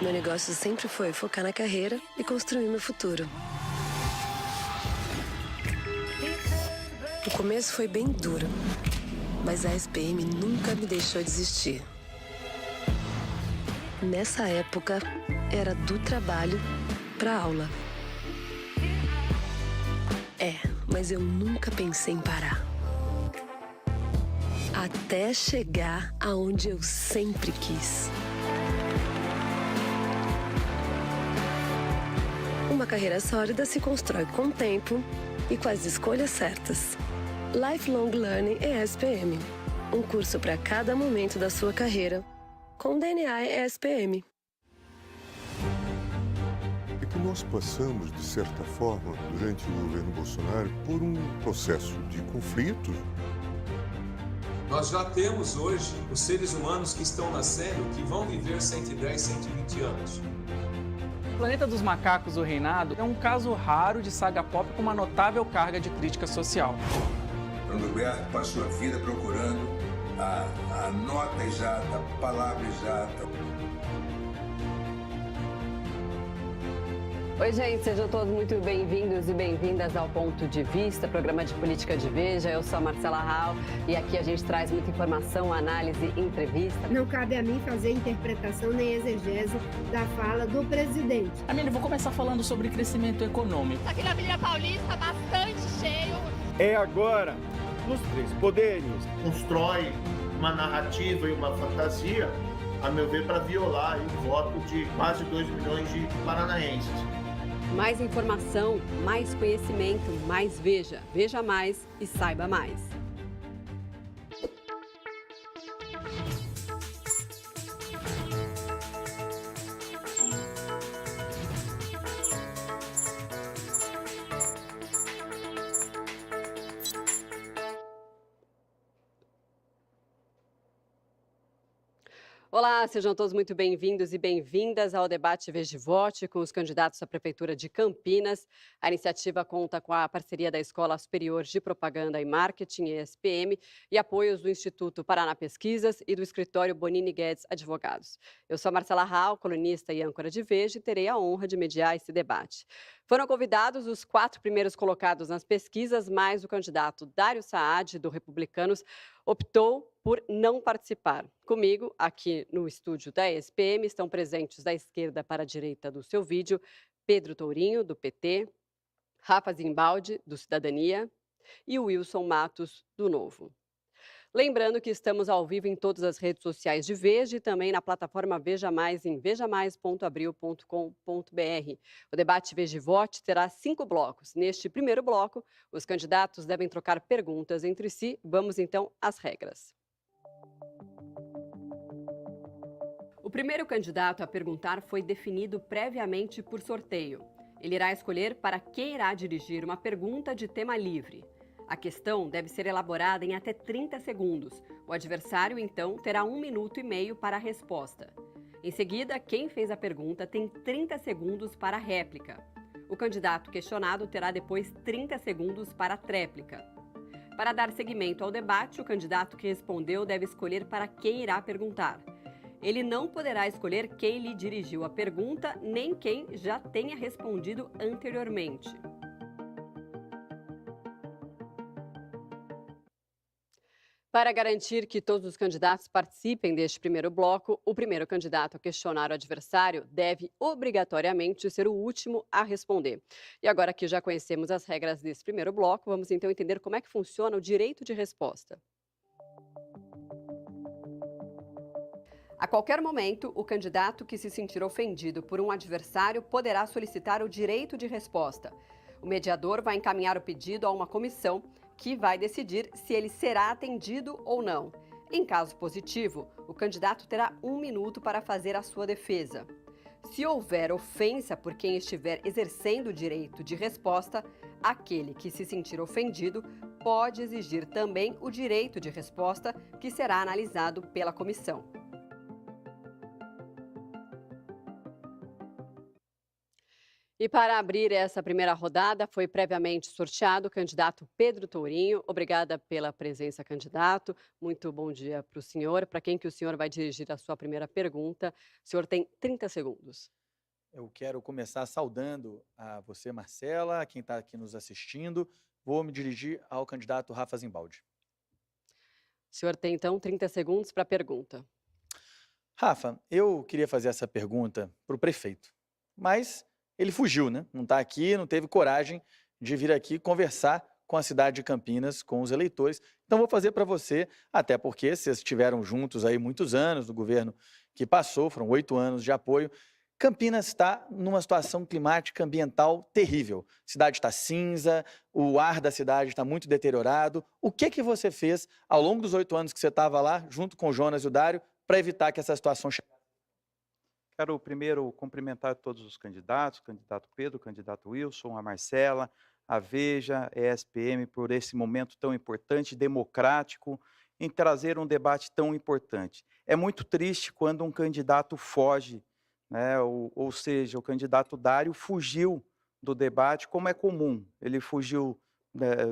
Meu negócio sempre foi focar na carreira e construir meu futuro. O começo foi bem duro, mas a SPM nunca me deixou desistir. Nessa época, era do trabalho pra aula. Mas eu nunca pensei em parar. Até chegar aonde eu sempre quis. Uma carreira sólida se constrói com o tempo e com as escolhas certas. Lifelong Learning ESPM. Um curso para cada momento da sua carreira, com DNA ESPM. É que nós passamos, de certa forma, durante o governo Bolsonaro, por um processo de conflito. Nós já temos hoje os seres humanos que estão nascendo que vão viver 110, 120 anos. O Planeta dos Macacos, o Reinado, é um caso raro de saga pop com uma notável carga de crítica social. Roberto passou a vida procurando a nota exata, a palavra exata. Oi, gente, sejam todos muito bem-vindos e bem-vindas ao Ponto de Vista, programa de política de Veja. Eu sou a Marcela Rau e aqui a gente traz muita informação, análise, entrevista. Não cabe a mim fazer interpretação nem exegese da fala do presidente. Amanda, eu vou começar falando sobre crescimento econômico. Aqui na Avenida Paulista, bastante cheio. É agora, nos três poderes. Constrói uma narrativa e uma fantasia, a meu ver, para violar o voto de quase 2 milhões de paranaenses. Mais informação, mais conhecimento, mais Veja. Veja mais e saiba mais. Olá, sejam todos muito bem-vindos e bem-vindas ao debate Veja e Vote com os candidatos à Prefeitura de Campinas. A iniciativa conta com a parceria da Escola Superior de Propaganda e Marketing, ESPM, e apoios do Instituto Paraná Pesquisas e do escritório Bonini Guedes Advogados. Eu sou a Marcela Rau, colunista e âncora de Veja, e terei a honra de mediar esse debate. Foram convidados os 4 primeiros colocados nas pesquisas, mas o candidato Dário Saad, do Republicanos, optou por não participar. Comigo, aqui no estúdio da ESPM, estão presentes da esquerda para a direita do seu vídeo, Pedro Tourinho, do PT, Rafa Zimbaldi, do Cidadania, e Wilson Matos, do Novo. Lembrando que estamos ao vivo em todas as redes sociais de Veja e também na plataforma Veja Mais em vejamais.abril.com.br. O debate Veja e Vote terá 5 blocos. Neste primeiro bloco, os candidatos devem trocar perguntas entre si. Vamos então às regras. O primeiro candidato a perguntar foi definido previamente por sorteio. Ele irá escolher para quem irá dirigir uma pergunta de tema livre. A questão deve ser elaborada em até 30 segundos. O adversário, então, terá 1 minuto e meio para a resposta. Em seguida, quem fez a pergunta tem 30 segundos para a réplica. O candidato questionado terá depois 30 segundos para a tréplica. Para dar seguimento ao debate, o candidato que respondeu deve escolher para quem irá perguntar. Ele não poderá escolher quem lhe dirigiu a pergunta, nem quem já tenha respondido anteriormente. Para garantir que todos os candidatos participem deste primeiro bloco, o primeiro candidato a questionar o adversário deve obrigatoriamente ser o último a responder. E agora que já conhecemos as regras desse primeiro bloco, vamos então entender como é que funciona o direito de resposta. A qualquer momento, o candidato que se sentir ofendido por um adversário poderá solicitar o direito de resposta. O mediador vai encaminhar o pedido a uma comissão que vai decidir se ele será atendido ou não. Em caso positivo, o candidato terá 1 minuto para fazer a sua defesa. Se houver ofensa por quem estiver exercendo o direito de resposta, aquele que se sentir ofendido pode exigir também o direito de resposta, que será analisado pela comissão. E para abrir essa primeira rodada, foi previamente sorteado o candidato Pedro Tourinho. Obrigada pela presença, candidato. Muito bom dia para o senhor. Para quem que o senhor vai dirigir a sua primeira pergunta? O senhor tem 30 segundos. Eu quero começar saudando a você, Marcela, a quem está aqui nos assistindo. Vou me dirigir ao candidato Rafa Zimbaldi. O senhor tem, então, 30 segundos para a pergunta. Rafa, eu queria fazer essa pergunta para o prefeito, mas ele fugiu, né? Não está aqui, não teve coragem de vir aqui conversar com a cidade de Campinas, com os eleitores. Então vou fazer para você, até porque vocês estiveram juntos aí muitos anos no governo que passou, foram 8 anos de apoio. Campinas está numa situação climática ambiental terrível. A cidade está cinza, o ar da cidade está muito deteriorado. O que você fez ao longo dos 8 anos que você estava lá, junto com o Jonas e o Dário, para evitar que essa situação chegasse? Quero primeiro cumprimentar todos os candidatos, o candidato Pedro, o candidato Wilson, a Marcela, a Veja, a ESPM, por esse momento tão importante, democrático, em trazer um debate tão importante. É muito triste quando um candidato foge, né? Ou seja, o candidato Dário fugiu do debate, como é comum. Ele fugiu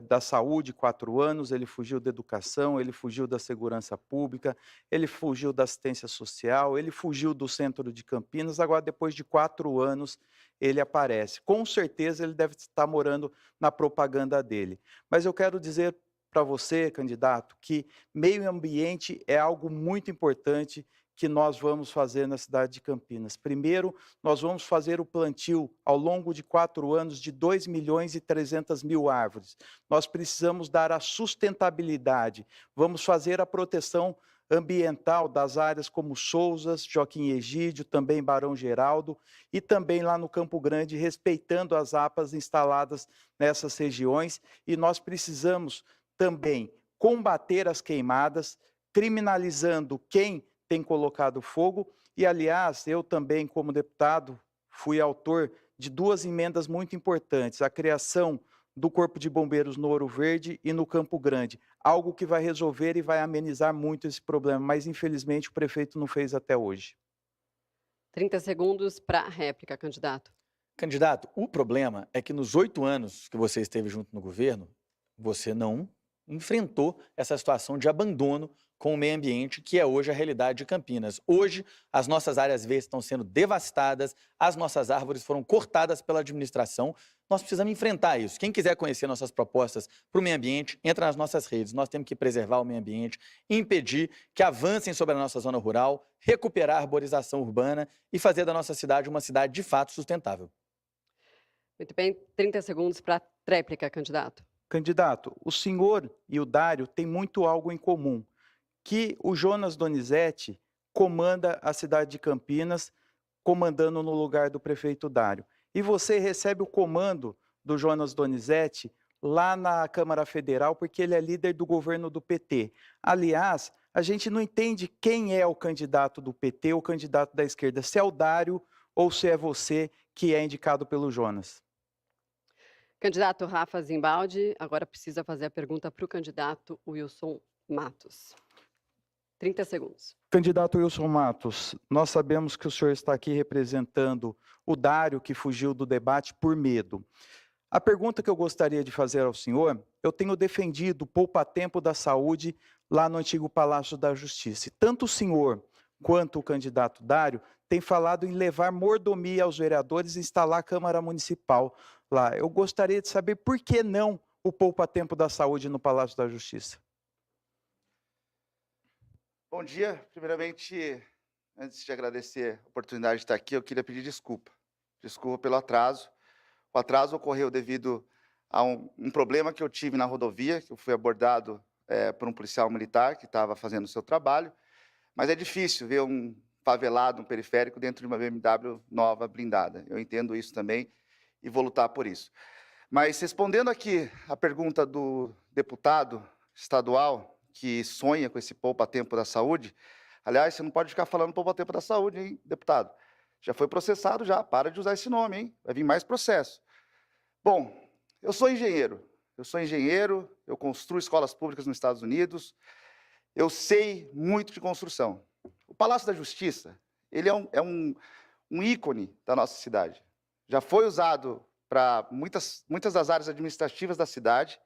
da saúde, 4 anos, ele fugiu da educação, ele fugiu da segurança pública, ele fugiu da assistência social, ele fugiu do centro de Campinas. Agora, depois de 4 anos, ele aparece. Com certeza, ele deve estar morando na propaganda dele. Mas eu quero dizer para você, candidato, que meio ambiente é algo muito importante que nós vamos fazer na cidade de Campinas. Primeiro, nós vamos fazer o plantio ao longo de 4 anos de 2.300.000 árvores. Nós precisamos dar a sustentabilidade, vamos fazer a proteção ambiental das áreas como Sousas, Joaquim Egídio, também Barão Geraldo e também lá no Campo Grande, respeitando as APAs instaladas nessas regiões. E nós precisamos também combater as queimadas, criminalizando quem tem colocado fogo. E, aliás, eu também, como deputado, fui autor de 2 emendas muito importantes: a criação do Corpo de Bombeiros no Ouro Verde e no Campo Grande, algo que vai resolver e vai amenizar muito esse problema, mas, infelizmente, o prefeito não fez até hoje. 30 segundos para a réplica, candidato. Candidato, o problema é que nos 8 anos que você esteve junto no governo, você não enfrentou essa situação de abandono com o meio ambiente, que é hoje a realidade de Campinas. Hoje, as nossas áreas verdes estão sendo devastadas, as nossas árvores foram cortadas pela administração. Nós precisamos enfrentar isso. Quem quiser conhecer nossas propostas para o meio ambiente, entra nas nossas redes. Nós temos que preservar o meio ambiente, impedir que avancem sobre a nossa zona rural, recuperar a arborização urbana e fazer da nossa cidade uma cidade de fato sustentável. Muito bem, 30 segundos para a tréplica, candidato. Candidato, o senhor e o Dário têm muito algo em comum, que o Jonas Donizete comanda a cidade de Campinas, comandando no lugar do prefeito Dário. E você recebe o comando do Jonas Donizete lá na Câmara Federal, porque ele é líder do governo do PT. Aliás, a gente não entende quem é o candidato do PT ou o candidato da esquerda, se é o Dário ou se é você que é indicado pelo Jonas. Candidato Rafa Zimbaldi, agora precisa fazer a pergunta para o candidato Wilson Matos. 30 segundos. Candidato Wilson Matos, nós sabemos que o senhor está aqui representando o Dário, que fugiu do debate por medo. A pergunta que eu gostaria de fazer ao senhor: eu tenho defendido o poupa-tempo da saúde lá no antigo Palácio da Justiça. E tanto o senhor quanto o candidato Dário têm falado em levar mordomia aos vereadores e instalar a Câmara Municipal lá. Eu gostaria de saber por que não o poupa-tempo da saúde no Palácio da Justiça. Bom dia. Primeiramente, antes de agradecer a oportunidade de estar aqui, eu queria pedir desculpa. Desculpa pelo atraso. O atraso ocorreu devido a um problema que eu tive na rodovia, que eu fui abordado por um policial militar que estava fazendo o seu trabalho. Mas é difícil ver um favelado, um periférico, dentro de uma BMW nova, blindada. Eu entendo isso também e vou lutar por isso. Mas respondendo aqui a pergunta do deputado estadual, que sonha com esse poupa-tempo da saúde. Aliás, você não pode ficar falando poupa-tempo da saúde, hein, deputado? Já foi processado, já. Para de usar esse nome, hein? Vai vir mais processo. Bom, eu sou engenheiro. Eu construo escolas públicas nos Estados Unidos. Eu sei muito de construção. O Palácio da Justiça, ele é um ícone da nossa cidade. já foi usado para muitas das áreas administrativas da cidade,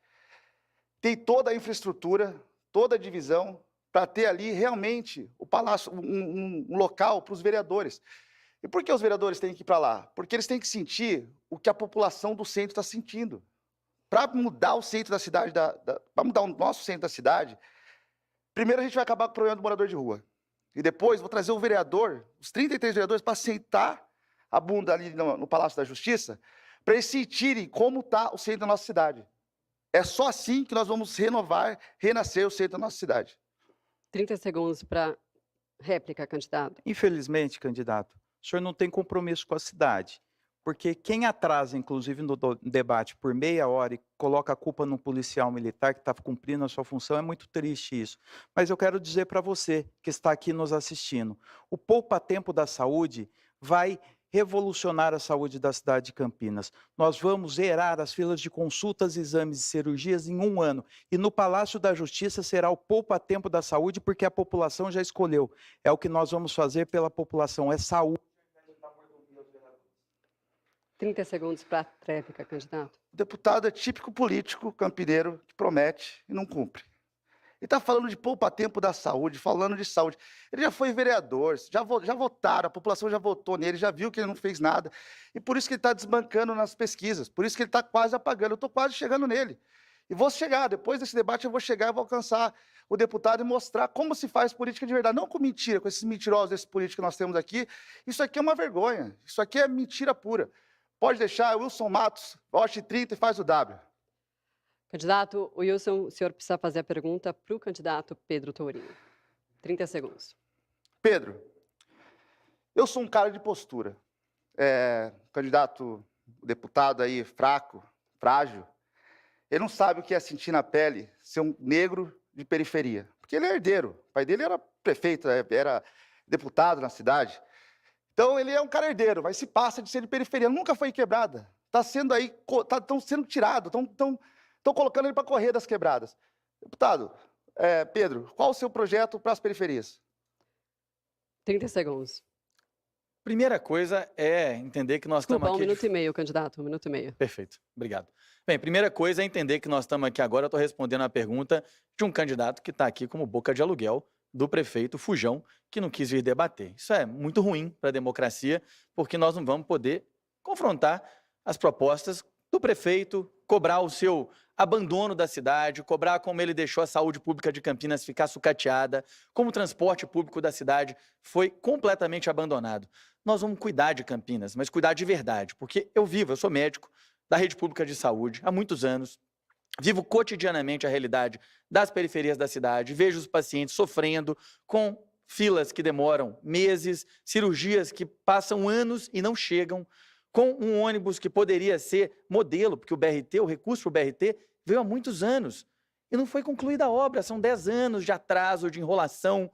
tem toda a infraestrutura, toda a divisão, para ter ali realmente o palácio, um local para os vereadores. E por que os vereadores têm que ir para lá? Porque eles têm que sentir o que a população do centro está sentindo. Para mudar o centro da cidade, para mudar o nosso centro da cidade, primeiro a gente vai acabar com o problema do morador de rua. E depois vou trazer o vereador, os 33 vereadores, para sentar a bunda ali no Palácio da Justiça, para eles sentirem como está o centro da nossa cidade. É só assim que nós vamos renovar, renascer o centro da nossa cidade. 30 segundos para réplica, candidato. Infelizmente, candidato, o senhor não tem compromisso com a cidade, porque quem atrasa, inclusive no debate, por meia hora e coloca a culpa no policial militar que está cumprindo a sua função, é muito triste isso. Mas eu quero dizer para você que está aqui nos assistindo, o poupa-tempo da saúde vai revolucionar a saúde da cidade de Campinas. Nós vamos zerar as filas de consultas, exames e cirurgias em 1 ano. E no Palácio da Justiça será o poupa-tempo da saúde, porque a população já escolheu. É o que nós vamos fazer pela população, é saúde. 30 segundos para réplica, candidato. O deputado é típico político campineiro que promete e não cumpre. Ele está falando de poupa-tempo da saúde, falando de saúde. Ele já foi vereador, já votaram, a população já votou nele, já viu que ele não fez nada. E por isso que ele está desbancando nas pesquisas, por isso que ele está quase apagando. Eu estou quase chegando nele. E vou chegar, depois desse debate eu vou chegar e vou alcançar o deputado e mostrar como se faz política de verdade. Não com mentira, com esses mentirosos desses políticos que nós temos aqui. Isso aqui é uma vergonha, isso aqui é mentira pura. Pode deixar, Wilson Matos, vote 30 e faz o W. Candidato Wilson, o senhor precisa fazer a pergunta para o candidato Pedro Tourinho. 30 segundos. Pedro, eu sou um cara de postura. Candidato deputado aí, fraco, frágil, ele não sabe o que é sentir na pele ser um negro de periferia. Porque ele é herdeiro. O pai dele era prefeito, era deputado na cidade. Então ele é um cara herdeiro, mas se passa de ser de periferia. Nunca foi quebrada. Está sendo aí, estão sendo tirado, estão colocando ele para correr das quebradas. Deputado, Pedro, qual o seu projeto para as periferias? 30 segundos. Primeira coisa é entender que nós estamos aqui... 1 minuto e meio, candidato, 1 minuto e meio. Perfeito, obrigado. Bem, primeira coisa é entender que nós estamos aqui agora, eu estou respondendo a pergunta de um candidato que está aqui como boca de aluguel do prefeito Fujão, que não quis vir debater. Isso é muito ruim para a democracia, porque nós não vamos poder confrontar as propostas do prefeito, cobrar o seu abandono da cidade, cobrar como ele deixou a saúde pública de Campinas ficar sucateada, como o transporte público da cidade foi completamente abandonado. Nós vamos cuidar de Campinas, mas cuidar de verdade, porque eu sou médico da rede pública de saúde há muitos anos, vivo cotidianamente a realidade das periferias da cidade, vejo os pacientes sofrendo com filas que demoram meses, cirurgias que passam anos e não chegam, com um ônibus que poderia ser modelo, porque o recurso para o BRT veio há muitos anos e não foi concluída a obra, são 10 anos de atraso, de enrolação.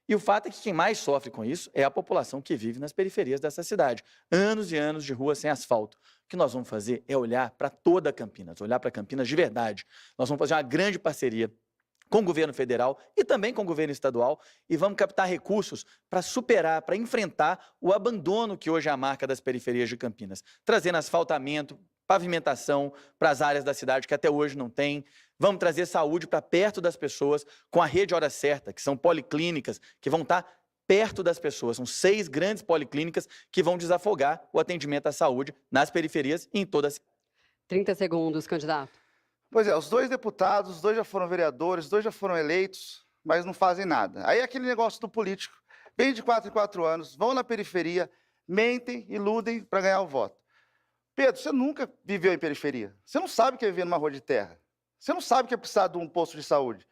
E o fato é que quem mais sofre com isso é a população que vive nas periferias dessa cidade. Anos e anos de rua sem asfalto. O que nós vamos fazer é olhar para toda Campinas, olhar para Campinas de verdade. Nós vamos fazer uma grande parceria com o governo federal e também com o governo estadual e vamos captar recursos para superar, para enfrentar o abandono que hoje é a marca das periferias de Campinas, trazendo asfaltamento, pavimentação para as áreas da cidade que até hoje não tem. Vamos trazer saúde para perto das pessoas com a rede Hora Certa, que são policlínicas que vão estar perto das pessoas. São 6 grandes policlínicas que vão desafogar o atendimento à saúde nas periferias e em toda a cidade. 30 segundos, candidato. Pois é, os 2 deputados, os 2 já foram vereadores, os 2 já foram eleitos, mas não fazem nada. Aí é aquele negócio do político, vem de 4 em 4 anos, vão na periferia, mentem, iludem para ganhar o voto. Pedro, você nunca viveu em periferia. Você não sabe o que é viver numa rua de terra. Você não sabe o que é precisar de um posto de saúde.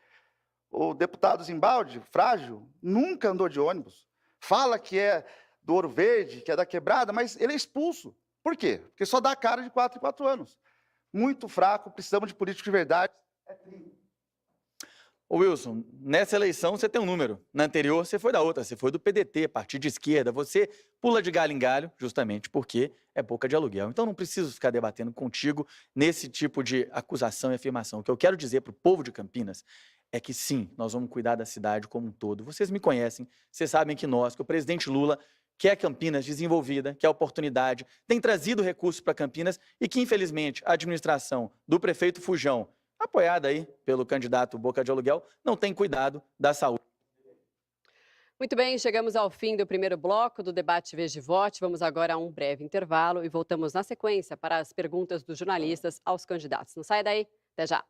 O deputado Zimbaldi, frágil, nunca andou de ônibus. Fala que é do Ouro Verde, que é da Quebrada, mas ele é expulso. Por quê? Porque só dá a cara de 4 em 4 anos. Muito fraco, precisamos de políticos de verdade. Ô Wilson, nessa eleição você tem um número. Na anterior você foi da outra, você foi do PDT, partido de esquerda. Você pula de galho em galho justamente porque é boca de aluguel. Então não preciso ficar debatendo contigo nesse tipo de acusação e afirmação. O que eu quero dizer para o povo de Campinas é que sim, nós vamos cuidar da cidade como um todo. Vocês me conhecem, vocês sabem que o presidente Lula quer Campinas desenvolvida, quer oportunidade, tem trazido recursos para Campinas e que, infelizmente, a administração do prefeito Fujão, apoiada aí pelo candidato Boca de Aluguel, não tem cuidado da saúde. Muito bem, chegamos ao fim do primeiro bloco do debate Veja e Vote. Vamos agora a um breve intervalo e voltamos na sequência para as perguntas dos jornalistas aos candidatos. Não sai daí, até já.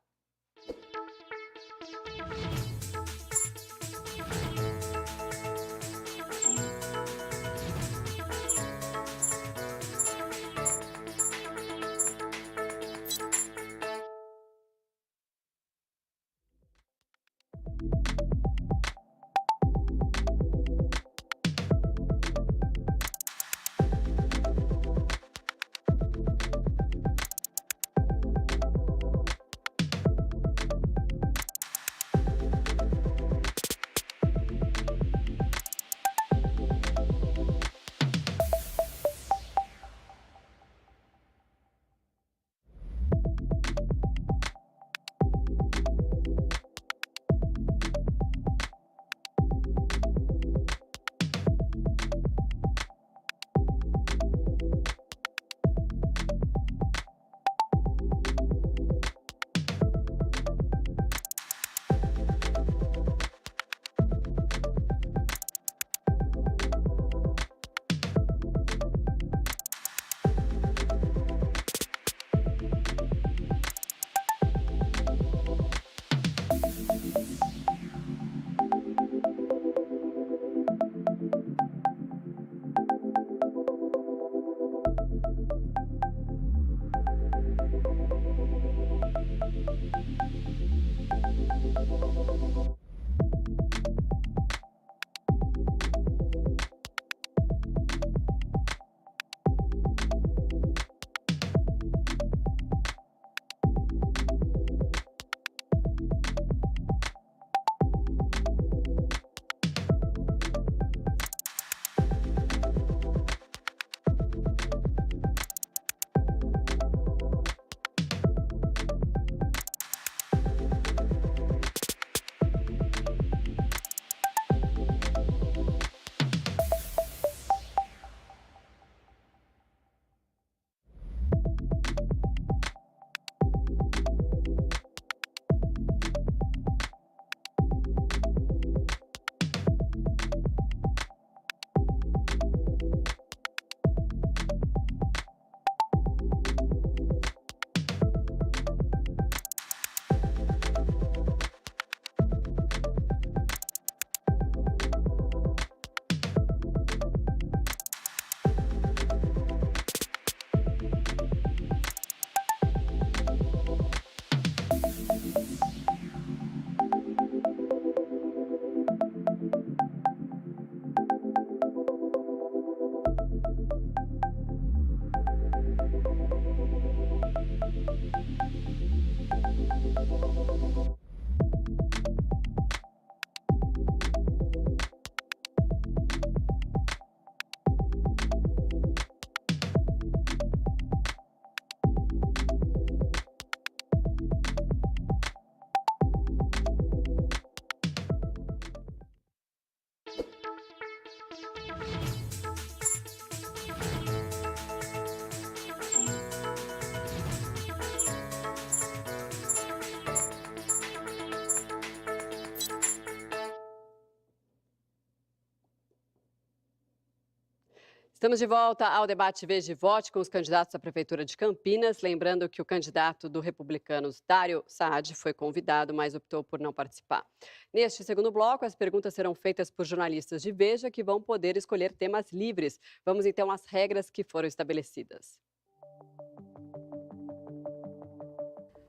Estamos de volta ao debate Veja e Vote com os candidatos à Prefeitura de Campinas. Lembrando que o candidato do Republicanos, Dário Saad, foi convidado, mas optou por não participar. Neste segundo bloco, as perguntas serão feitas por jornalistas de Veja, que vão poder escolher temas livres. Vamos então às regras que foram estabelecidas.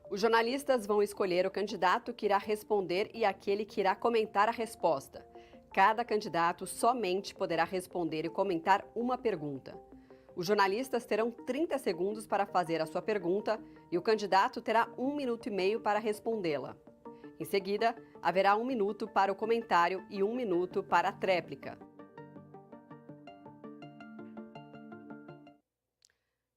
Os jornalistas vão escolher o candidato que irá responder e aquele que irá comentar a resposta. Cada candidato somente poderá responder e comentar uma pergunta. Os jornalistas terão 30 segundos para fazer a sua pergunta e o candidato terá 1 minuto e meio para respondê-la. Em seguida, haverá 1 minuto para o comentário e 1 minuto para a tréplica.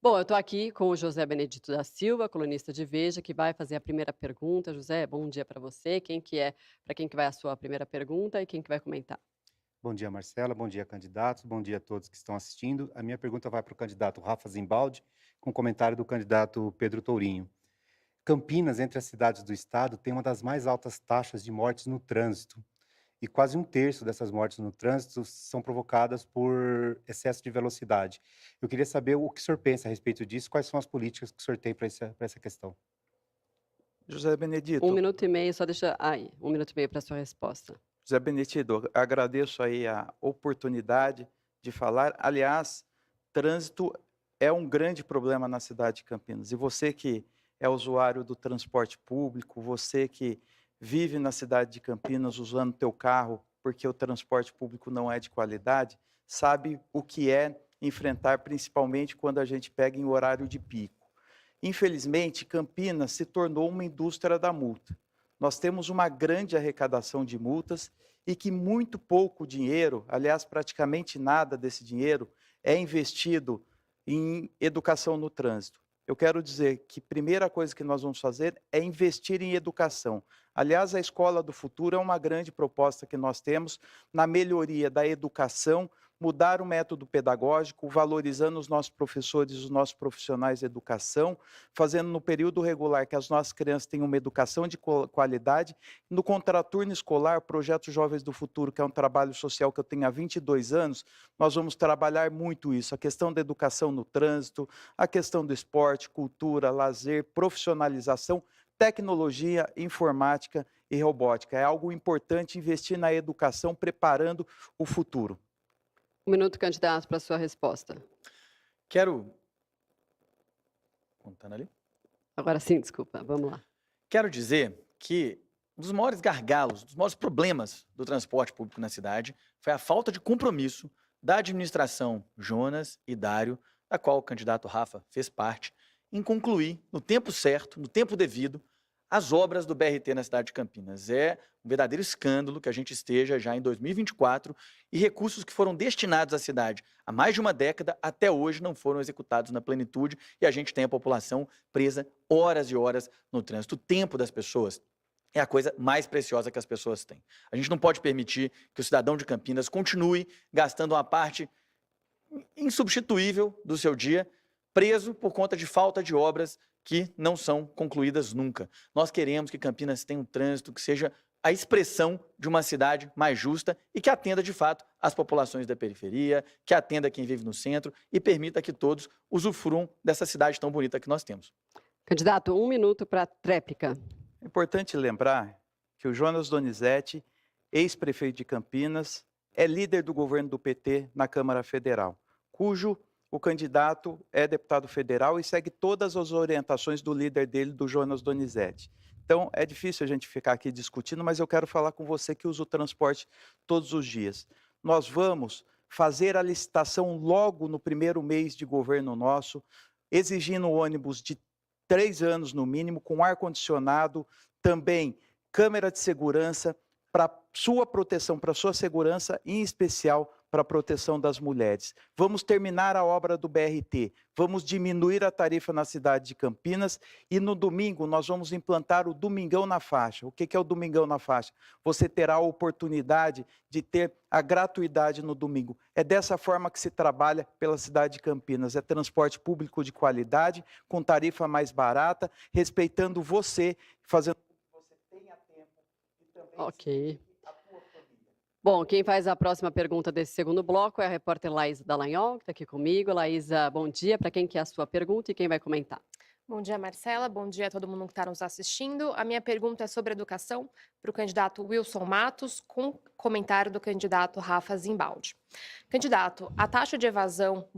Bom, eu estou aqui com o José Benedito da Silva, colunista de Veja, que vai fazer a primeira pergunta. José, bom dia para você. Para quem que vai a sua primeira pergunta e quem que vai comentar? Bom dia, Marcela. Bom dia, candidatos. Bom dia a todos que estão assistindo. A minha pergunta vai para o candidato Rafa Zimbaldi, com comentário do candidato Pedro Tourinho. Campinas, entre as cidades do estado, tem uma das mais altas taxas de mortes no trânsito. E quase um terço dessas mortes no trânsito são provocadas por excesso de velocidade. Eu queria saber o que o senhor pensa a respeito disso, quais são as políticas que o senhor tem para essa questão. José Benedito. 1 minuto e meio, só deixa aí, 1 minuto e meio para a sua resposta. José Benedito, agradeço aí a oportunidade de falar. Aliás, trânsito é um grande problema na cidade de Campinas. E você que é usuário do transporte público, você que vive na cidade de Campinas usando teu carro porque o transporte público não é de qualidade, sabe o que é enfrentar, principalmente quando a gente pega em horário de pico. Infelizmente, Campinas se tornou uma indústria da multa. Nós temos uma grande arrecadação de multas e que muito pouco dinheiro, aliás, praticamente nada desse dinheiro, é investido em educação no trânsito. Eu quero dizer que a primeira coisa que nós vamos fazer é investir em educação. Aliás, a Escola do Futuro é uma grande proposta que nós temos na melhoria da educação, mudar o método pedagógico, valorizando os nossos professores, os nossos profissionais de educação, fazendo no período regular que as nossas crianças tenham uma educação de qualidade. No contraturno escolar, o Projeto Jovens do Futuro, que é um trabalho social que eu tenho há 22 anos, nós vamos trabalhar muito isso, a questão da educação no trânsito, a questão do esporte, cultura, lazer, profissionalização, tecnologia, informática e robótica. É algo importante investir na educação, preparando o futuro. 1 minuto, candidato, para a sua resposta. Quero... Contando ali? Agora sim, desculpa, vamos lá. Quero dizer que um dos maiores gargalos, dos maiores problemas do transporte público na cidade foi a falta de compromisso da administração Jonas e Dário, da qual o candidato Rafa fez parte, em concluir, no tempo certo, no tempo devido, as obras do BRT na cidade de Campinas. É um verdadeiro escândalo que a gente esteja já em 2024 e recursos que foram destinados à cidade há mais de uma década, até hoje não foram executados na plenitude e a gente tem a população presa horas e horas no trânsito. O tempo das pessoas é a coisa mais preciosa que as pessoas têm. A gente não pode permitir que o cidadão de Campinas continue gastando uma parte insubstituível do seu dia preso por conta de falta de obras que não são concluídas nunca. Nós queremos que Campinas tenha um trânsito que seja a expressão de uma cidade mais justa e que atenda, de fato, as populações da periferia, que atenda quem vive no centro e permita que todos usufruam dessa cidade tão bonita que nós temos. Candidato, 1 minuto para a tréplica. É importante lembrar que o Jonas Donizete, ex-prefeito de Campinas, é líder do governo do PT na Câmara Federal, cujo o candidato é deputado federal e segue todas as orientações do líder dele, do Jonas Donizete. Então, é difícil a gente ficar aqui discutindo, mas eu quero falar com você que usa o transporte todos os dias. Nós vamos fazer a licitação logo no primeiro mês de governo nosso, exigindo ônibus de 3 anos no mínimo, com ar-condicionado, também câmera de segurança, para sua proteção, para sua segurança, em especial para a proteção das mulheres. Vamos terminar a obra do BRT, vamos diminuir a tarifa na cidade de Campinas e no domingo nós vamos implantar o Domingão na Faixa. O que é o Domingão na Faixa? Você terá a oportunidade de ter a gratuidade no domingo. É dessa forma que se trabalha pela cidade de Campinas. É transporte público de qualidade, com tarifa mais barata, respeitando você, fazendo com que você tenha tempo e também... Ok. Bom, quem faz a próxima pergunta desse segundo bloco é a repórter Laísa Dallagnol, que está aqui comigo. Laísa, bom dia. Para quem que é a sua pergunta e quem vai comentar? Bom dia, Marcela. Bom dia a todo mundo que está nos assistindo. A minha pergunta é sobre educação para o candidato Wilson Matos, com comentário do candidato Rafa Zimbaldi. Candidato, a taxa de evasão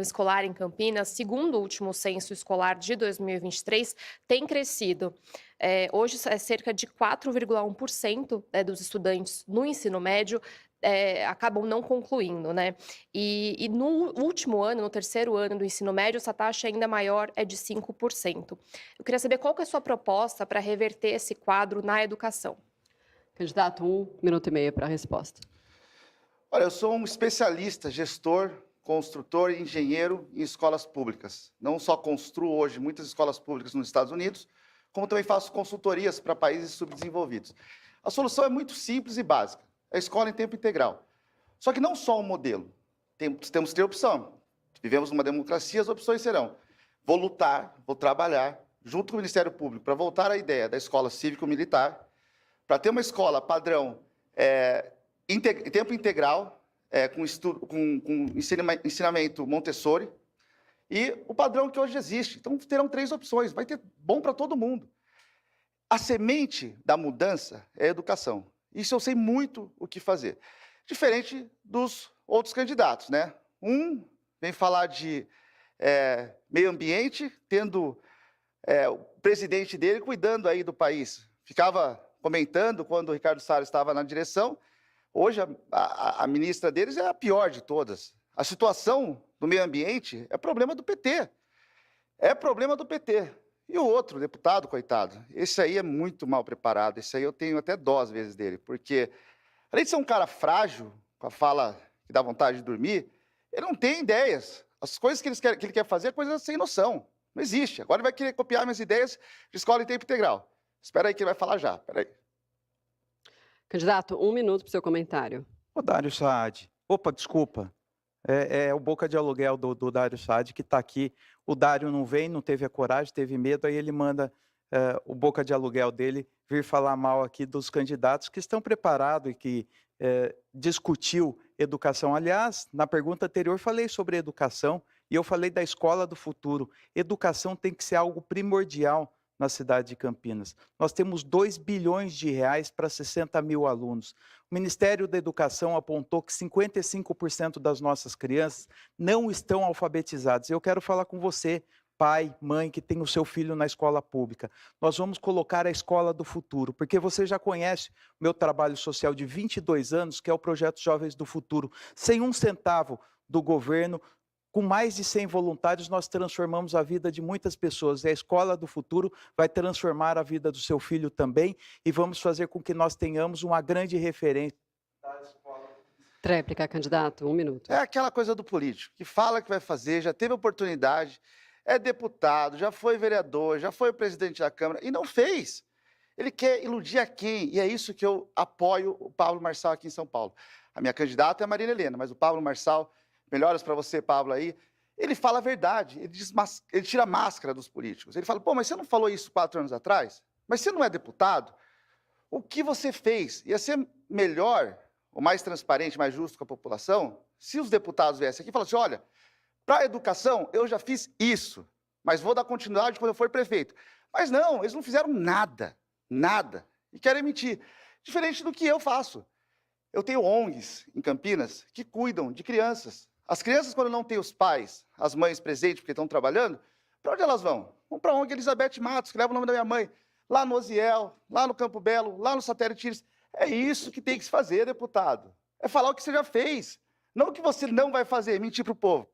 escolar em Campinas, segundo o último censo escolar de 2023, tem crescido. Hoje é cerca de 4,1% dos estudantes no ensino médio acabam não concluindo, né? E no último ano, no terceiro ano do ensino médio, essa taxa ainda maior é de 5%. Eu queria saber qual que é a sua proposta para reverter esse quadro na educação. Candidato, 1 minuto e meio para a resposta. Olha, eu sou um especialista, gestor, construtor e engenheiro em escolas públicas. Não só construo hoje muitas escolas públicas nos Estados Unidos, como também faço consultorias para países subdesenvolvidos. A solução é muito simples e básica. a escola em tempo integral. Só que não só um modelo. Temos que ter opção. Vivemos numa democracia, as opções serão: vou lutar, vou trabalhar, junto com o Ministério Público, para voltar à ideia da escola cívico-militar, para ter uma escola padrão em tempo integral, com ensinamento Montessori, e o padrão que hoje existe. Então, terão 3 opções, vai ter bom para todo mundo. A semente da mudança é a educação. Isso eu sei muito o que fazer. Diferente dos outros candidatos, né? Um vem falar de meio ambiente, tendo o presidente dele cuidando aí do país. Ficava comentando quando o Ricardo Salles estava na direção. Hoje, a ministra deles é a pior de todas. A situação do meio ambiente é problema do PT. É problema do PT. E o outro deputado, coitado, esse aí é muito mal preparado. Esse aí eu tenho até dó, às vezes, dele. Porque, além de ser um cara frágil, com a fala que dá vontade de dormir, ele não tem ideias. As coisas que ele quer fazer é coisa sem noção. Não existe. Agora ele vai querer copiar minhas ideias de escola em tempo integral. Espera aí que ele vai falar já. Espera aí. Candidato, 1 minuto para o seu comentário. Ô, Dário Saad. Opa, desculpa. É o boca de aluguel do Dário Saad que está aqui. O Dário não vem, não teve a coragem, teve medo, aí ele manda o boca de aluguel dele vir falar mal aqui dos candidatos que estão preparados e que discutiu educação. Aliás, na pergunta anterior falei sobre educação e eu falei da escola do futuro. Educação tem que ser algo primordial na cidade de Campinas. Nós temos 2 bilhões de reais para 60 mil alunos. O Ministério da Educação apontou que 55% das nossas crianças não estão alfabetizadas. Eu quero falar com você, pai, mãe, que tem o seu filho na escola pública. Nós vamos colocar a escola do futuro, porque você já conhece o meu trabalho social de 22 anos, que é o Projeto Jovens do Futuro. Sem um centavo do governo, com mais de 100 voluntários, nós transformamos a vida de muitas pessoas. E a Escola do Futuro vai transformar a vida do seu filho também e vamos fazer com que nós tenhamos uma grande referência da escola. Tréplica, candidato, 1 minuto. É aquela coisa do político, que fala que vai fazer, já teve oportunidade, é deputado, já foi vereador, já foi presidente da Câmara e não fez. Ele quer iludir a quem? E é isso que eu apoio o Pablo Marçal aqui em São Paulo. A minha candidata é a Marília Helena, mas o Pablo Marçal... Melhoras para você, Pablo, aí. Ele fala a verdade, ele tira a máscara dos políticos. Ele fala, pô, mas você não falou isso 4 anos atrás? Mas você não é deputado? O que você fez? Ia ser melhor, ou mais transparente, mais justo com a população, se os deputados viessem aqui e falassem, olha, para a educação eu já fiz isso, mas vou dar continuidade quando eu for prefeito. Mas não, eles não fizeram nada, nada, e querem mentir. Diferente do que eu faço. Eu tenho ONGs em Campinas que cuidam de crianças. As crianças, quando não têm os pais, as mães presentes, porque estão trabalhando, para onde elas vão? Vão para a ONG Elizabeth Matos, que leva o nome da minha mãe, lá no Oziel, lá no Campo Belo, lá no Satélite Íris. É isso que tem que se fazer, deputado. É falar o que você já fez, não o que você não vai fazer, mentir para o povo.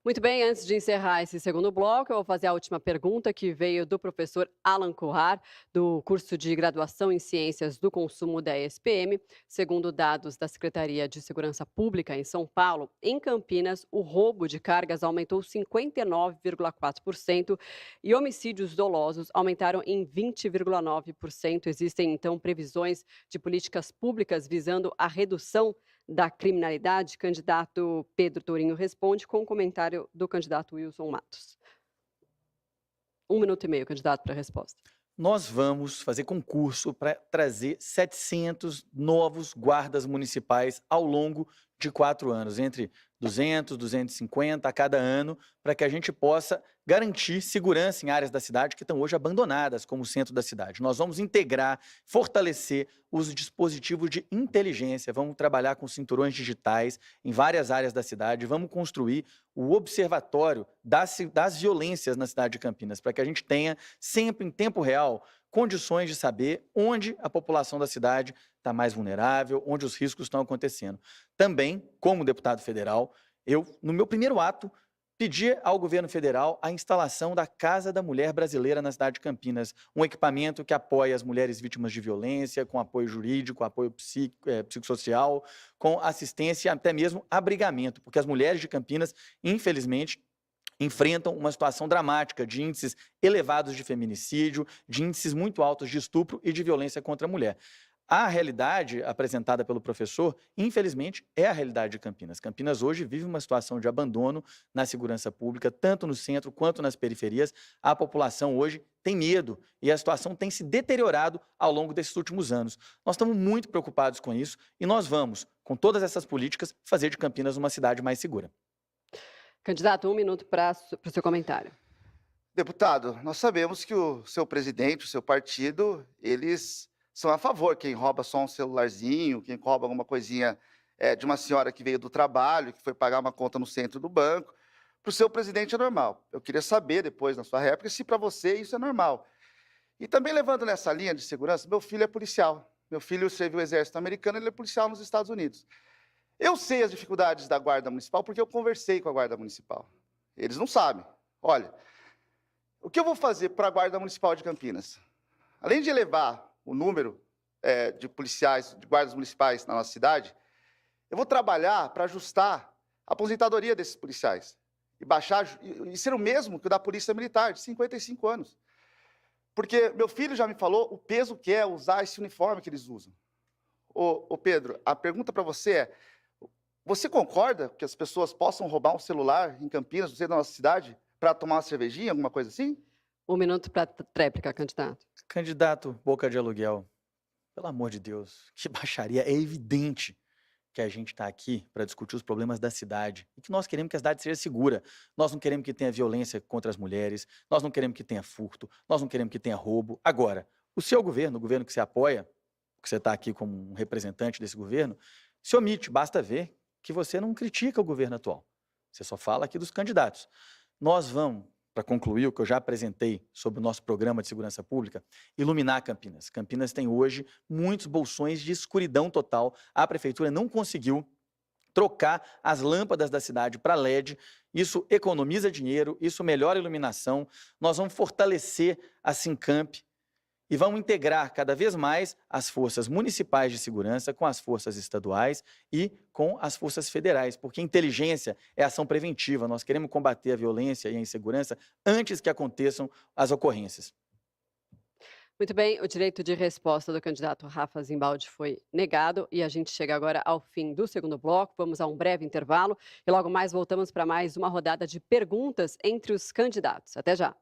Muito bem, antes de encerrar esse segundo bloco, eu vou fazer a última pergunta que veio do professor Alan Currar, do curso de graduação em Ciências do Consumo da ESPM. Segundo dados da Secretaria de Segurança Pública em São Paulo, em Campinas, o roubo de cargas aumentou 59,4% e homicídios dolosos aumentaram em 20,9%. Existem, então, previsões de políticas públicas visando a redução da criminalidade? Candidato Pedro Tourinho responde com o comentário do candidato Wilson Matos. 1 minuto e meio, candidato, para a resposta. Nós vamos fazer concurso para trazer 700 novos guardas municipais ao longo de 4 anos, entre 200, 250 a cada ano, para que a gente possa garantir segurança em áreas da cidade que estão hoje abandonadas, como o centro da cidade. Nós vamos integrar, fortalecer os dispositivos de inteligência, vamos trabalhar com cinturões digitais em várias áreas da cidade, vamos construir o observatório das violências na cidade de Campinas, para que a gente tenha sempre em tempo real condições de saber onde a população da cidade está mais vulnerável, onde os riscos estão acontecendo. Também, como deputado federal, eu, no meu primeiro ato, pedi ao governo federal a instalação da Casa da Mulher Brasileira na cidade de Campinas, um equipamento que apoia as mulheres vítimas de violência, com apoio jurídico, apoio psicossocial, com assistência e até mesmo abrigamento, porque as mulheres de Campinas, infelizmente, enfrentam uma situação dramática de índices elevados de feminicídio, de índices muito altos de estupro e de violência contra a mulher. A realidade apresentada pelo professor, infelizmente, é a realidade de Campinas. Campinas hoje vive uma situação de abandono na segurança pública, tanto no centro quanto nas periferias. A população hoje tem medo e a situação tem se deteriorado ao longo desses últimos anos. Nós estamos muito preocupados com isso e nós vamos, com todas essas políticas, fazer de Campinas uma cidade mais segura. Candidato, 1 minuto para o seu comentário. Deputado, nós sabemos que o seu presidente, o seu partido, eles são a favor. Quem rouba só um celularzinho, quem rouba alguma coisinha de uma senhora que veio do trabalho, que foi pagar uma conta no centro do banco, para o seu presidente é normal. Eu queria saber, depois, na sua réplica, se para você isso é normal. E também levando nessa linha de segurança, meu filho é policial. Meu filho serviu o exército americano, ele é policial nos Estados Unidos. Eu sei as dificuldades da Guarda Municipal porque eu conversei com a Guarda Municipal. Eles não sabem. Olha, o que eu vou fazer para a Guarda Municipal de Campinas? Além de elevar o número de policiais, de guardas municipais na nossa cidade, eu vou trabalhar para ajustar a aposentadoria desses policiais e baixar e ser o mesmo que o da Polícia Militar, de 55 anos. Porque meu filho já me falou o peso que é usar esse uniforme que eles usam. Ô Pedro, a pergunta para você é, você concorda que as pessoas possam roubar um celular em Campinas, no centro da nossa cidade, para tomar uma cervejinha, alguma coisa assim? 1 minuto para a tréplica, candidato. Candidato Boca de Aluguel, pelo amor de Deus, que baixaria. É evidente que a gente está aqui para discutir os problemas da cidade e que nós queremos que a cidade seja segura. Nós não queremos que tenha violência contra as mulheres, nós não queremos que tenha furto, nós não queremos que tenha roubo. Agora, o seu governo, o governo que você apoia, que você está aqui como um representante desse governo, se omite. Basta ver que você não critica o governo atual. Você só fala aqui dos candidatos. Nós vamos, para concluir o que eu já apresentei sobre o nosso programa de segurança pública, iluminar Campinas. Campinas tem hoje muitos bolsões de escuridão total. A prefeitura não conseguiu trocar as lâmpadas da cidade para LED. Isso economiza dinheiro, isso melhora a iluminação. Nós vamos fortalecer a Sincamp e vamos integrar cada vez mais as forças municipais de segurança com as forças estaduais e com as forças federais, porque inteligência é ação preventiva. Nós queremos combater a violência e a insegurança antes que aconteçam as ocorrências. Muito bem, o direito de resposta do candidato Rafa Zimbaldi foi negado e a gente chega agora ao fim do segundo bloco. Vamos a um breve intervalo e logo mais voltamos para mais uma rodada de perguntas entre os candidatos. Até já!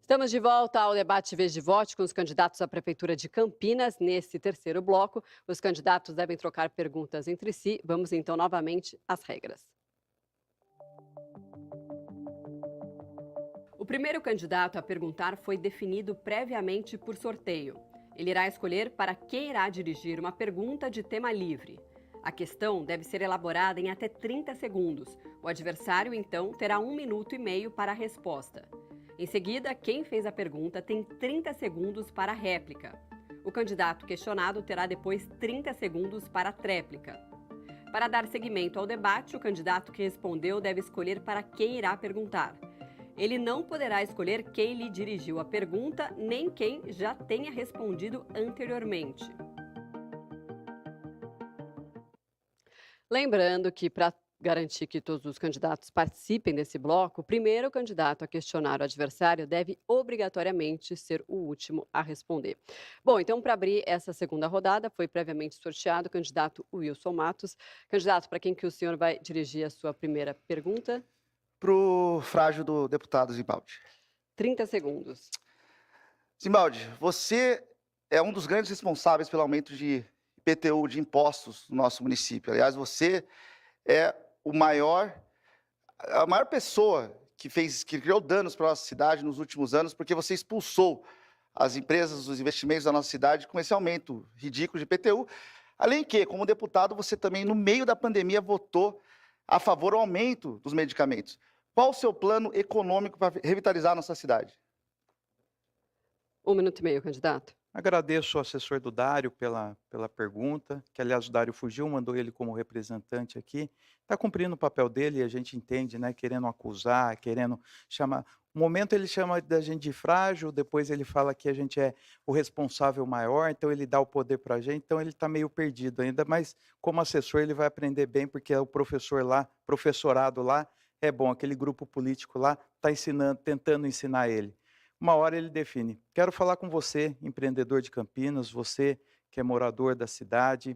Estamos de volta ao debate Vez de Vote com os candidatos à Prefeitura de Campinas. Nesse terceiro bloco, os candidatos devem trocar perguntas entre si. Vamos então novamente às regras. O primeiro candidato a perguntar foi definido previamente por sorteio. Ele irá escolher para quem irá dirigir uma pergunta de tema livre. A questão deve ser elaborada em até 30 segundos. O adversário, então, terá 1 minuto e meio para a resposta. Em seguida, quem fez a pergunta tem 30 segundos para a réplica. O candidato questionado terá depois 30 segundos para a tréplica. Para dar seguimento ao debate, o candidato que respondeu deve escolher para quem irá perguntar. Ele não poderá escolher quem lhe dirigiu a pergunta, nem quem já tenha respondido anteriormente. Lembrando que, para garantir que todos os candidatos participem desse bloco, o primeiro candidato a questionar o adversário deve obrigatoriamente ser o último a responder. Bom, então, para abrir essa segunda rodada, foi previamente sorteado o candidato Wilson Matos. Candidato, para quem que o senhor vai dirigir a sua primeira pergunta? Para o frágil do deputado Zimbaldi. 30 segundos. Zimbaldi, você é um dos grandes responsáveis pelo aumento de IPTU, de impostos no nosso município. Aliás, você é a maior pessoa que criou danos para a nossa cidade nos últimos anos, porque você expulsou as empresas, os investimentos da nossa cidade com esse aumento ridículo de IPTU. Além que, como deputado, você também, no meio da pandemia, votou a favor do aumento dos medicamentos. Qual o seu plano econômico para revitalizar a nossa cidade? 1 minuto e meio, candidato. Agradeço ao assessor do Dário pela pergunta, que aliás o Dário fugiu, mandou ele como representante aqui. Está cumprindo o papel dele e a gente entende, né? Querendo acusar, querendo chamar. Um momento ele chama da gente de frágil, depois ele fala que a gente é o responsável maior, então ele dá o poder para a gente, então ele está meio perdido ainda, mas como assessor ele vai aprender bem, porque o professorado lá é bom, aquele grupo político lá está ensinando, tentando ensinar ele. Uma hora ele define. Quero falar com você, empreendedor de Campinas, você que é morador da cidade.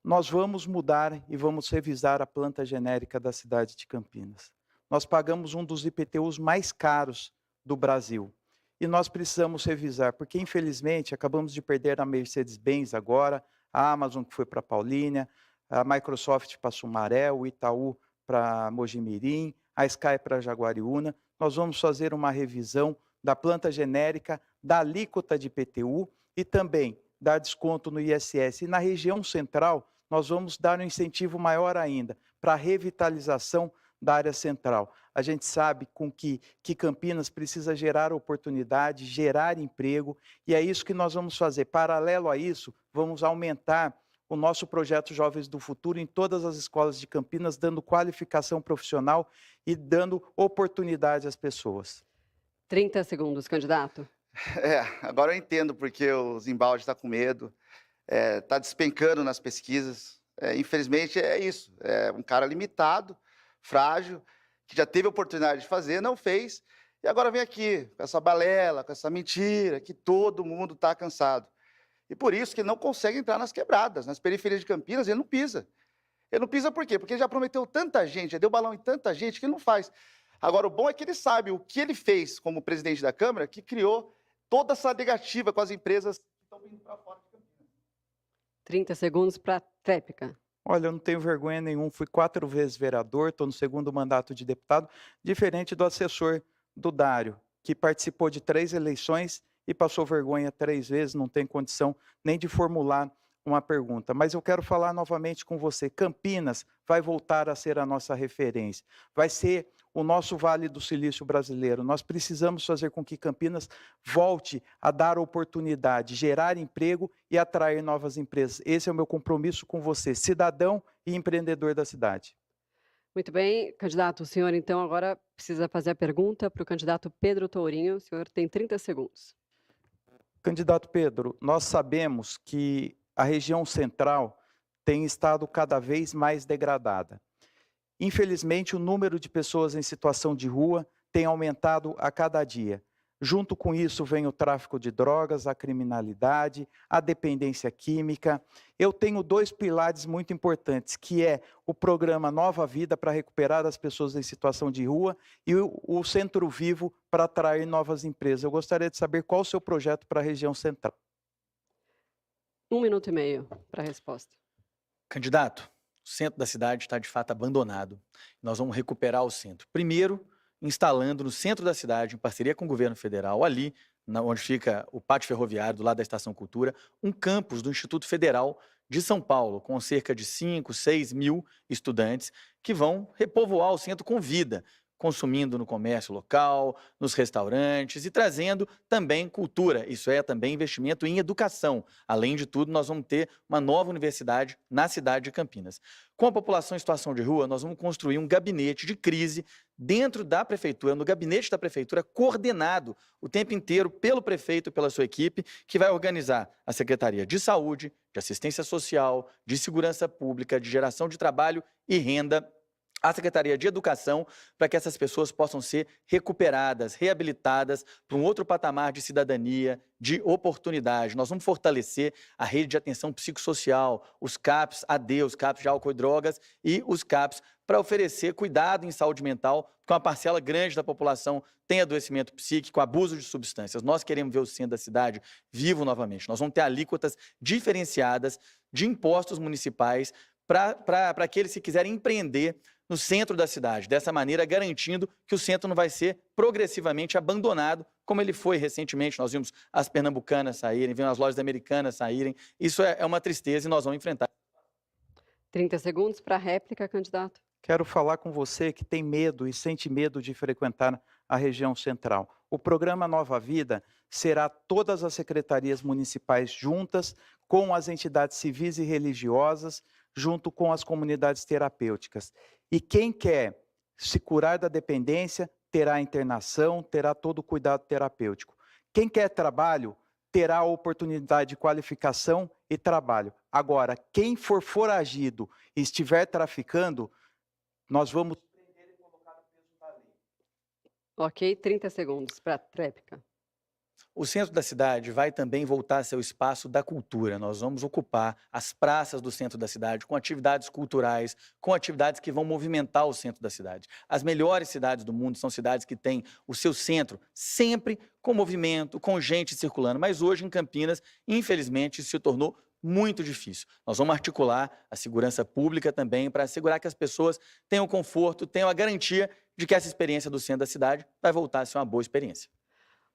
Nós vamos mudar e vamos revisar a planta genérica da cidade de Campinas. Nós pagamos um dos IPTUs mais caros do Brasil. E nós precisamos revisar, porque infelizmente acabamos de perder a Mercedes-Benz agora, a Amazon que foi para Paulínia, a Microsoft para Sumaré, o Itaú para Mojimirim, a Sky para Jaguariúna. Nós vamos fazer uma revisão da planta genérica, da alíquota de IPTU e também dar desconto no ISS. E na região central, nós vamos dar um incentivo maior ainda para a revitalização da área central. A gente sabe que Campinas precisa gerar oportunidade, gerar emprego, e é isso que nós vamos fazer. Paralelo a isso, vamos aumentar o nosso projeto Jovens do Futuro em todas as escolas de Campinas, dando qualificação profissional e dando oportunidade às pessoas. 30 segundos, candidato. Agora eu entendo porque o Zimbaldi está com medo, está despencando nas pesquisas. Infelizmente é isso, é um cara limitado, frágil, que já teve a oportunidade de fazer, não fez, e agora vem aqui com essa balela, com essa mentira, que todo mundo está cansado. E por isso que ele não consegue entrar nas quebradas, nas periferias de Campinas, ele não pisa. Ele não pisa por quê? Porque ele já prometeu tanta gente, já deu balão em tanta gente que ele não faz. Agora, o bom é que ele sabe o que ele fez como presidente da Câmara, que criou toda essa negativa com as empresas que estão vindo para fora de Campinas. 30 segundos para a tréplica. Olha, eu não tenho vergonha nenhuma, fui 4 vezes vereador, estou no 2º mandato de deputado, diferente do assessor do Dário, que participou de 3 eleições e passou vergonha 3 vezes, não tem condição nem de formular uma pergunta. Mas eu quero falar novamente com você. Campinas vai voltar a ser a nossa referência. Vai ser o nosso Vale do Silício brasileiro. Nós precisamos fazer com que Campinas volte a dar oportunidade, gerar emprego e atrair novas empresas. Esse é o meu compromisso com você, cidadão e empreendedor da cidade. Muito bem, candidato, o senhor então agora precisa fazer a pergunta para o candidato Pedro Tourinho. O senhor tem 30 segundos. Candidato Pedro, nós sabemos que a região central tem estado cada vez mais degradada. Infelizmente, o número de pessoas em situação de rua tem aumentado a cada dia. Junto com isso vem o tráfico de drogas, a criminalidade, a dependência química. Eu tenho 2 pilares muito importantes, que é o programa Nova Vida para recuperar as pessoas em situação de rua e o Centro Vivo para atrair novas empresas. Eu gostaria de saber qual o seu projeto para a região central. 1 minuto e meio para a resposta. Candidato, o centro da cidade está de fato abandonado. Nós vamos recuperar o centro. Primeiro, instalando no centro da cidade, em parceria com o governo federal, ali onde fica o pátio ferroviário, do lado da Estação Cultura, um campus do Instituto Federal de São Paulo, com cerca de 5, 6 mil estudantes que vão repovoar o centro com vida, consumindo no comércio local, nos restaurantes e trazendo também cultura, isso é, também investimento em educação. Além de tudo, nós vamos ter uma nova universidade na cidade de Campinas. Com a população em situação de rua, nós vamos construir um gabinete de crise dentro da prefeitura, no gabinete da prefeitura, coordenado o tempo inteiro pelo prefeito e pela sua equipe, que vai organizar a Secretaria de Saúde, de Assistência Social, de Segurança Pública, de Geração de Trabalho e Renda, a Secretaria de Educação, para que essas pessoas possam ser recuperadas, reabilitadas para um outro patamar de cidadania, de oportunidade. Nós vamos fortalecer a rede de atenção psicossocial, os CAPs AD, os CAPs de álcool e drogas e os CAPs para oferecer cuidado em saúde mental, porque uma parcela grande da população tem adoecimento psíquico, abuso de substâncias. Nós queremos ver o centro da cidade vivo novamente. Nós vamos ter alíquotas diferenciadas de impostos municipais para aqueles que quiserem empreender no centro da cidade, dessa maneira garantindo que o centro não vai ser progressivamente abandonado, como ele foi recentemente. Nós vimos as pernambucanas saírem, vimos as lojas americanas saírem. Isso é uma tristeza e nós vamos enfrentar. 30 segundos para a réplica, candidato. Quero falar com você que tem medo e sente medo de frequentar a região central. O programa Nova Vida será todas as secretarias municipais juntas com as entidades civis e religiosas, junto com as comunidades terapêuticas. E quem quer se curar da dependência terá internação, terá todo o cuidado terapêutico. Quem quer trabalho terá a oportunidade de qualificação e trabalho. Agora, quem for foragido e estiver traficando, nós vamos prender e colocar no peso da lei. Ok, 30 segundos para a réplica. O centro da cidade vai também voltar a ser o espaço da cultura. Nós vamos ocupar as praças do centro da cidade com atividades culturais, com atividades que vão movimentar o centro da cidade. As melhores cidades do mundo são cidades que têm o seu centro sempre com movimento, com gente circulando. Mas hoje, em Campinas, infelizmente, isso se tornou muito difícil. Nós vamos articular a segurança pública também para assegurar que as pessoas tenham conforto, tenham a garantia de que essa experiência do centro da cidade vai voltar a ser uma boa experiência.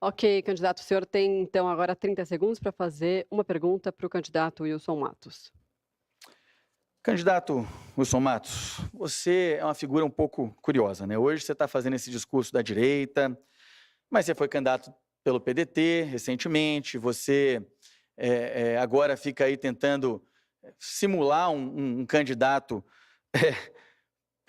Ok, candidato, o senhor tem então agora 30 segundos para fazer uma pergunta para o candidato Wilson Matos. Candidato Wilson Matos, você é uma figura um pouco curiosa, né? Hoje você está fazendo esse discurso da direita, mas você foi candidato pelo PDT recentemente, você agora fica aí tentando simular um candidato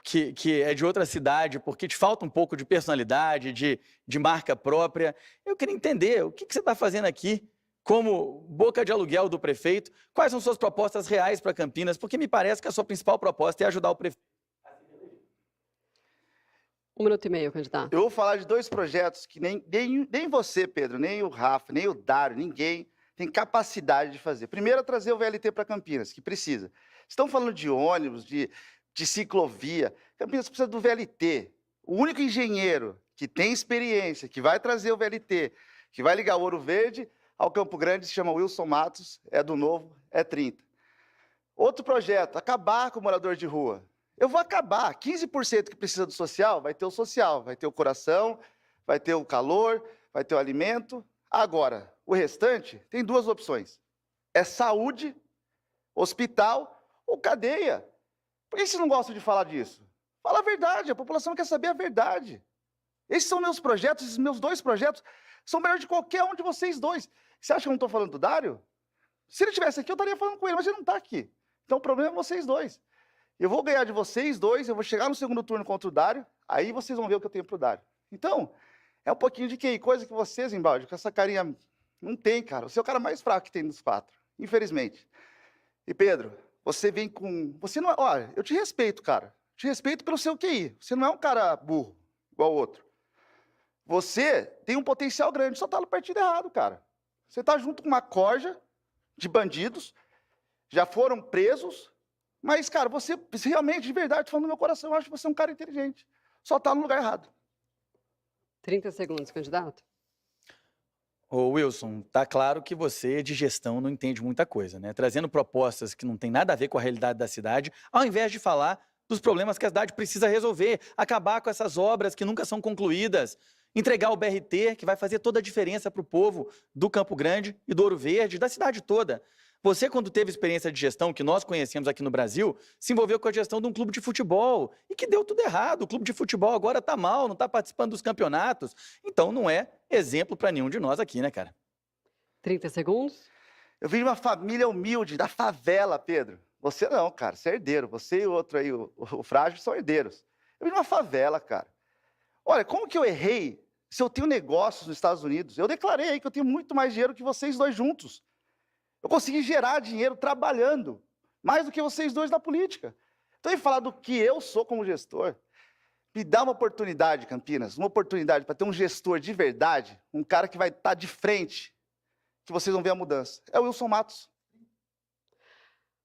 que é de outra cidade, porque te falta um pouco de personalidade, de marca própria. Eu queria entender o que você está fazendo aqui como boca de aluguel do prefeito, quais são suas propostas reais para Campinas, porque me parece que a sua principal proposta é ajudar o prefeito. 1 minuto e meio, candidato. Eu vou falar de 2 projetos que nem você, Pedro, nem o Rafa, nem o Dário, ninguém tem capacidade de fazer. Primeiro é trazer o VLT para Campinas, que precisa. Estão falando de ônibus, de ciclovia. Campinas precisa do VLT. O único engenheiro que tem experiência, que vai trazer o VLT, que vai ligar o Ouro Verde ao Campo Grande, se chama Wilson Matos, é do Novo, é 30. Outro projeto, acabar com o morador de rua. Eu vou acabar. 15% que precisa do social, vai ter o social, vai ter o coração, vai ter o calor, vai ter o alimento. Agora, o restante tem 2 opções. É saúde, hospital ou cadeia. Por que vocês não gostam de falar disso? Fala a verdade, a população quer saber a verdade. Esses são meus projetos, esses meus 2 projetos são melhores de qualquer um de vocês 2. Você acha que eu não estou falando do Dário? Se ele estivesse aqui, eu estaria falando com ele, mas ele não está aqui. Então o problema é vocês 2. Eu vou ganhar de vocês 2, eu vou chegar no segundo turno contra o Dário, aí vocês vão ver o que eu tenho para o Dário. Então, é um pouquinho de QI, coisa que vocês, Embaldi, com essa carinha, não tem, cara. Você é o cara mais fraco que tem dos 4, infelizmente. E Pedro, você vem com... Você não é... Olha, eu te respeito, cara. Te respeito pelo seu QI. Você não é um cara burro, igual o outro. Você tem um potencial grande, só tá no partido errado, cara. Você tá junto com uma corja de bandidos, já foram presos, mas, cara, você realmente, de verdade, falando no meu coração, eu acho que você é um cara inteligente. Só tá no lugar errado. 30 segundos, candidato. Ô Wilson, tá claro que você de gestão não entende muita coisa, né? Trazendo propostas que não tem nada a ver com a realidade da cidade, ao invés de falar dos problemas que a cidade precisa resolver, acabar com essas obras que nunca são concluídas, entregar o BRT, que vai fazer toda a diferença para o povo do Campo Grande e do Ouro Verde, da cidade toda. Você, quando teve experiência de gestão, que nós conhecemos aqui no Brasil, se envolveu com a gestão de um clube de futebol e que deu tudo errado. O clube de futebol agora está mal, não está participando dos campeonatos. Então não é exemplo para nenhum de nós aqui, né, cara? 30 segundos. Eu vim de uma família humilde, da favela, Pedro. Você não, cara, você é herdeiro. Você e o outro aí, o Frágil, são herdeiros. Eu vim de uma favela, cara. Olha, como que eu errei se eu tenho negócios nos Estados Unidos? Eu declarei aí que eu tenho muito mais dinheiro que vocês dois juntos. Eu consegui gerar dinheiro trabalhando, mais do que vocês dois na política. Então, em falar do que eu sou como gestor, me dá uma oportunidade, Campinas, uma oportunidade para ter um gestor de verdade, um cara que vai estar de frente, que vocês vão ver a mudança. É o Wilson Matos.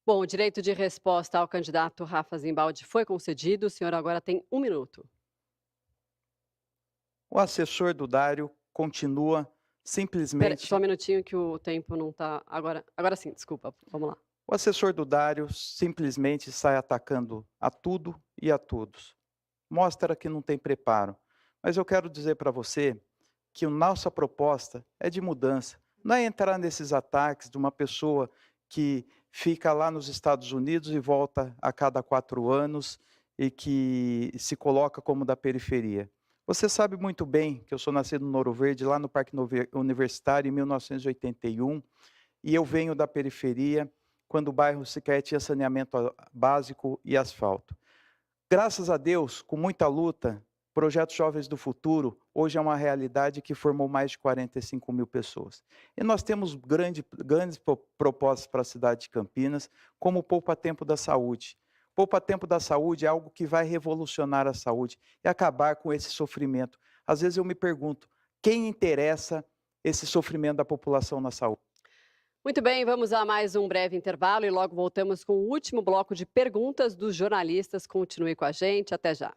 Bom, o direito de resposta ao candidato Rafa Zimbaldi foi concedido. O senhor agora tem 1 minuto. O assessor do Dário continua simplesmente... Só um minutinho que o tempo não está... Agora sim, desculpa, vamos lá. O assessor do Dário simplesmente sai atacando a tudo e a todos. Mostra que não tem preparo. Mas eu quero dizer para você que a nossa proposta é de mudança. Não é entrar nesses ataques de uma pessoa que fica lá nos Estados Unidos e volta a cada 4 anos e que se coloca como da periferia. Você sabe muito bem que eu sou nascido no Ouro Verde, lá no Parque Universitário, em 1981, e eu venho da periferia, quando o bairro sequer tinha saneamento básico e asfalto. Graças a Deus, com muita luta, o Projeto Jovens do Futuro hoje é uma realidade que formou mais de 45 mil pessoas. E nós temos grandes propostas para a cidade de Campinas, como o Poupa Tempo da Saúde. Poupa Tempo da Saúde é algo que vai revolucionar a saúde e acabar com esse sofrimento. Às vezes eu me pergunto, quem interessa esse sofrimento da população na saúde? Muito bem, vamos a mais um breve intervalo e logo voltamos com o último bloco de perguntas dos jornalistas. Continue com a gente, até já.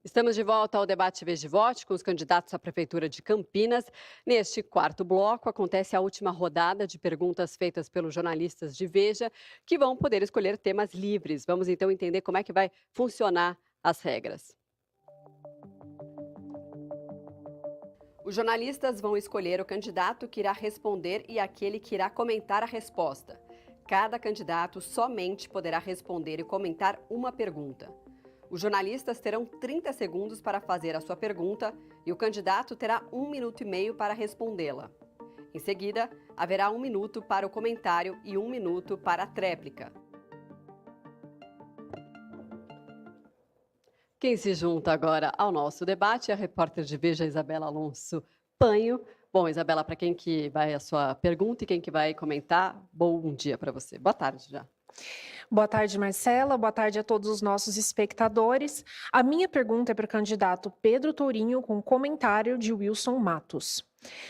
Estamos de volta ao debate Vez de Vote com os candidatos à Prefeitura de Campinas. Neste quarto bloco, acontece a última rodada de perguntas feitas pelos jornalistas de Veja, que vão poder escolher temas livres. Vamos então entender como é que vai funcionar as regras. Os jornalistas vão escolher o candidato que irá responder e aquele que irá comentar a resposta. Cada candidato somente poderá responder e comentar uma pergunta. Os jornalistas terão 30 segundos para fazer a sua pergunta e o candidato terá 1 minuto e meio para respondê-la. Em seguida, haverá 1 minuto para o comentário e 1 minuto para a tréplica. Quem se junta agora ao nosso debate é a repórter de Veja, Isabela Alonso Panho. Bom, Isabela, para quem que vai a sua pergunta e quem que vai comentar, bom dia para você. Boa tarde já. Boa tarde, Marcela. Boa tarde a todos os nossos espectadores. A minha pergunta é para o candidato Pedro Tourinho, com comentário de Wilson Matos.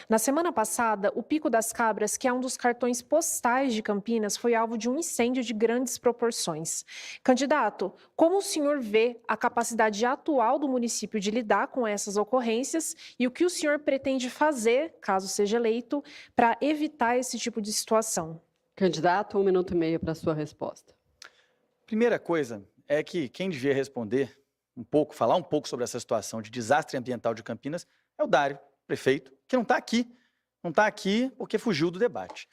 Na semana passada, o Pico das Cabras, que é um dos cartões postais de Campinas, foi alvo de um incêndio de grandes proporções. Candidato, como o senhor vê a capacidade atual do município de lidar com essas ocorrências e o que o senhor pretende fazer, caso seja eleito, para evitar esse tipo de situação? Candidato, 1 minuto e meio para a sua resposta. Primeira coisa é que quem devia responder falar um pouco sobre essa situação de desastre ambiental de Campinas é o Dário, prefeito, que não está aqui. Não está aqui porque fugiu do debate.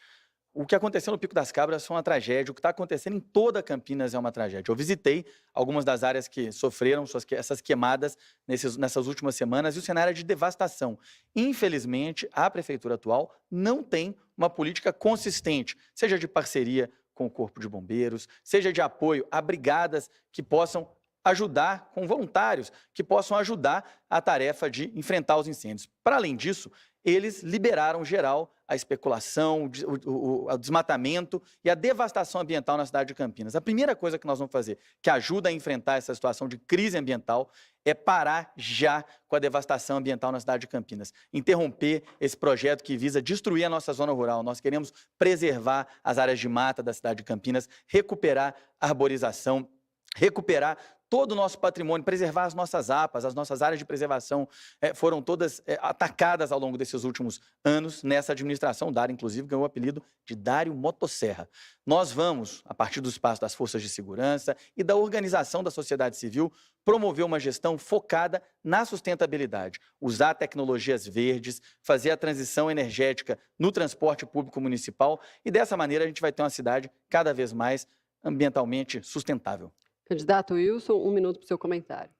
O que aconteceu no Pico das Cabras foi uma tragédia. O que está acontecendo em toda Campinas é uma tragédia. Eu visitei algumas das áreas que sofreram essas queimadas nessas últimas semanas e o cenário é de devastação. Infelizmente, a prefeitura atual não tem uma política consistente, seja de parceria com o Corpo de Bombeiros, seja de apoio a brigadas que possam ajudar, com voluntários, que possam ajudar a tarefa de enfrentar os incêndios. Para além disso, eles liberaram geral a especulação, o desmatamento e a devastação ambiental na cidade de Campinas. A primeira coisa que nós vamos fazer, que ajuda a enfrentar essa situação de crise ambiental, é parar já com a devastação ambiental na cidade de Campinas. Interromper esse projeto que visa destruir a nossa zona rural. Nós queremos preservar as áreas de mata da cidade de Campinas, recuperar a arborização, recuperar todo o nosso patrimônio, preservar as nossas APAs, as nossas áreas de preservação foram todas atacadas ao longo desses últimos anos nessa administração. Dário, inclusive, ganhou o apelido de Dário Motosserra. Nós vamos, a partir do espaço das forças de segurança e da organização da sociedade civil, promover uma gestão focada na sustentabilidade, usar tecnologias verdes, fazer a transição energética no transporte público municipal e, dessa maneira, a gente vai ter uma cidade cada vez mais ambientalmente sustentável. Candidato Wilson, 1 minuto para o seu comentário.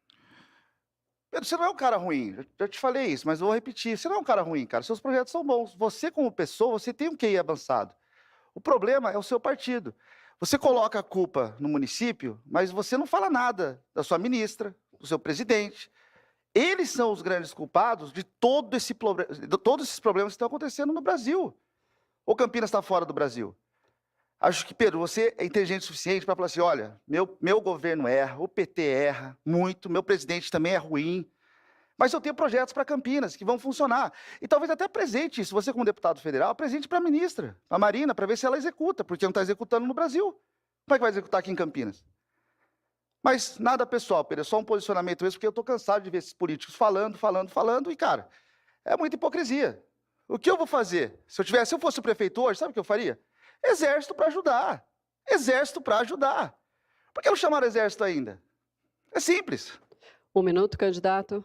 Pedro, você não é um cara ruim. Eu já te falei isso, mas eu vou repetir. Você não é um cara ruim, cara. Seus projetos são bons. Você, como pessoa, você tem um QI avançado. O problema é o seu partido. Você coloca a culpa no município, mas você não fala nada da sua ministra, do seu presidente. Eles são os grandes culpados de todos esses problemas que estão acontecendo no Brasil. Ou Campinas está fora do Brasil? Acho que, Pedro, você é inteligente o suficiente para falar assim, olha, meu governo erra, o PT erra muito, meu presidente também é ruim, mas eu tenho projetos para Campinas que vão funcionar. E talvez até apresente isso, você como deputado federal, apresente para a ministra, para a Marina, para ver se ela executa, porque não está executando no Brasil. Como é que vai executar aqui em Campinas? Mas nada pessoal, Pedro, é só um posicionamento mesmo, porque eu estou cansado de ver esses políticos falando, e, cara, é muita hipocrisia. O que eu vou fazer? Se eu fosse o prefeito hoje, sabe o que eu faria? Exército para ajudar. Exército para ajudar. Por que não chamaram exército ainda? É simples. 1 minuto, candidato.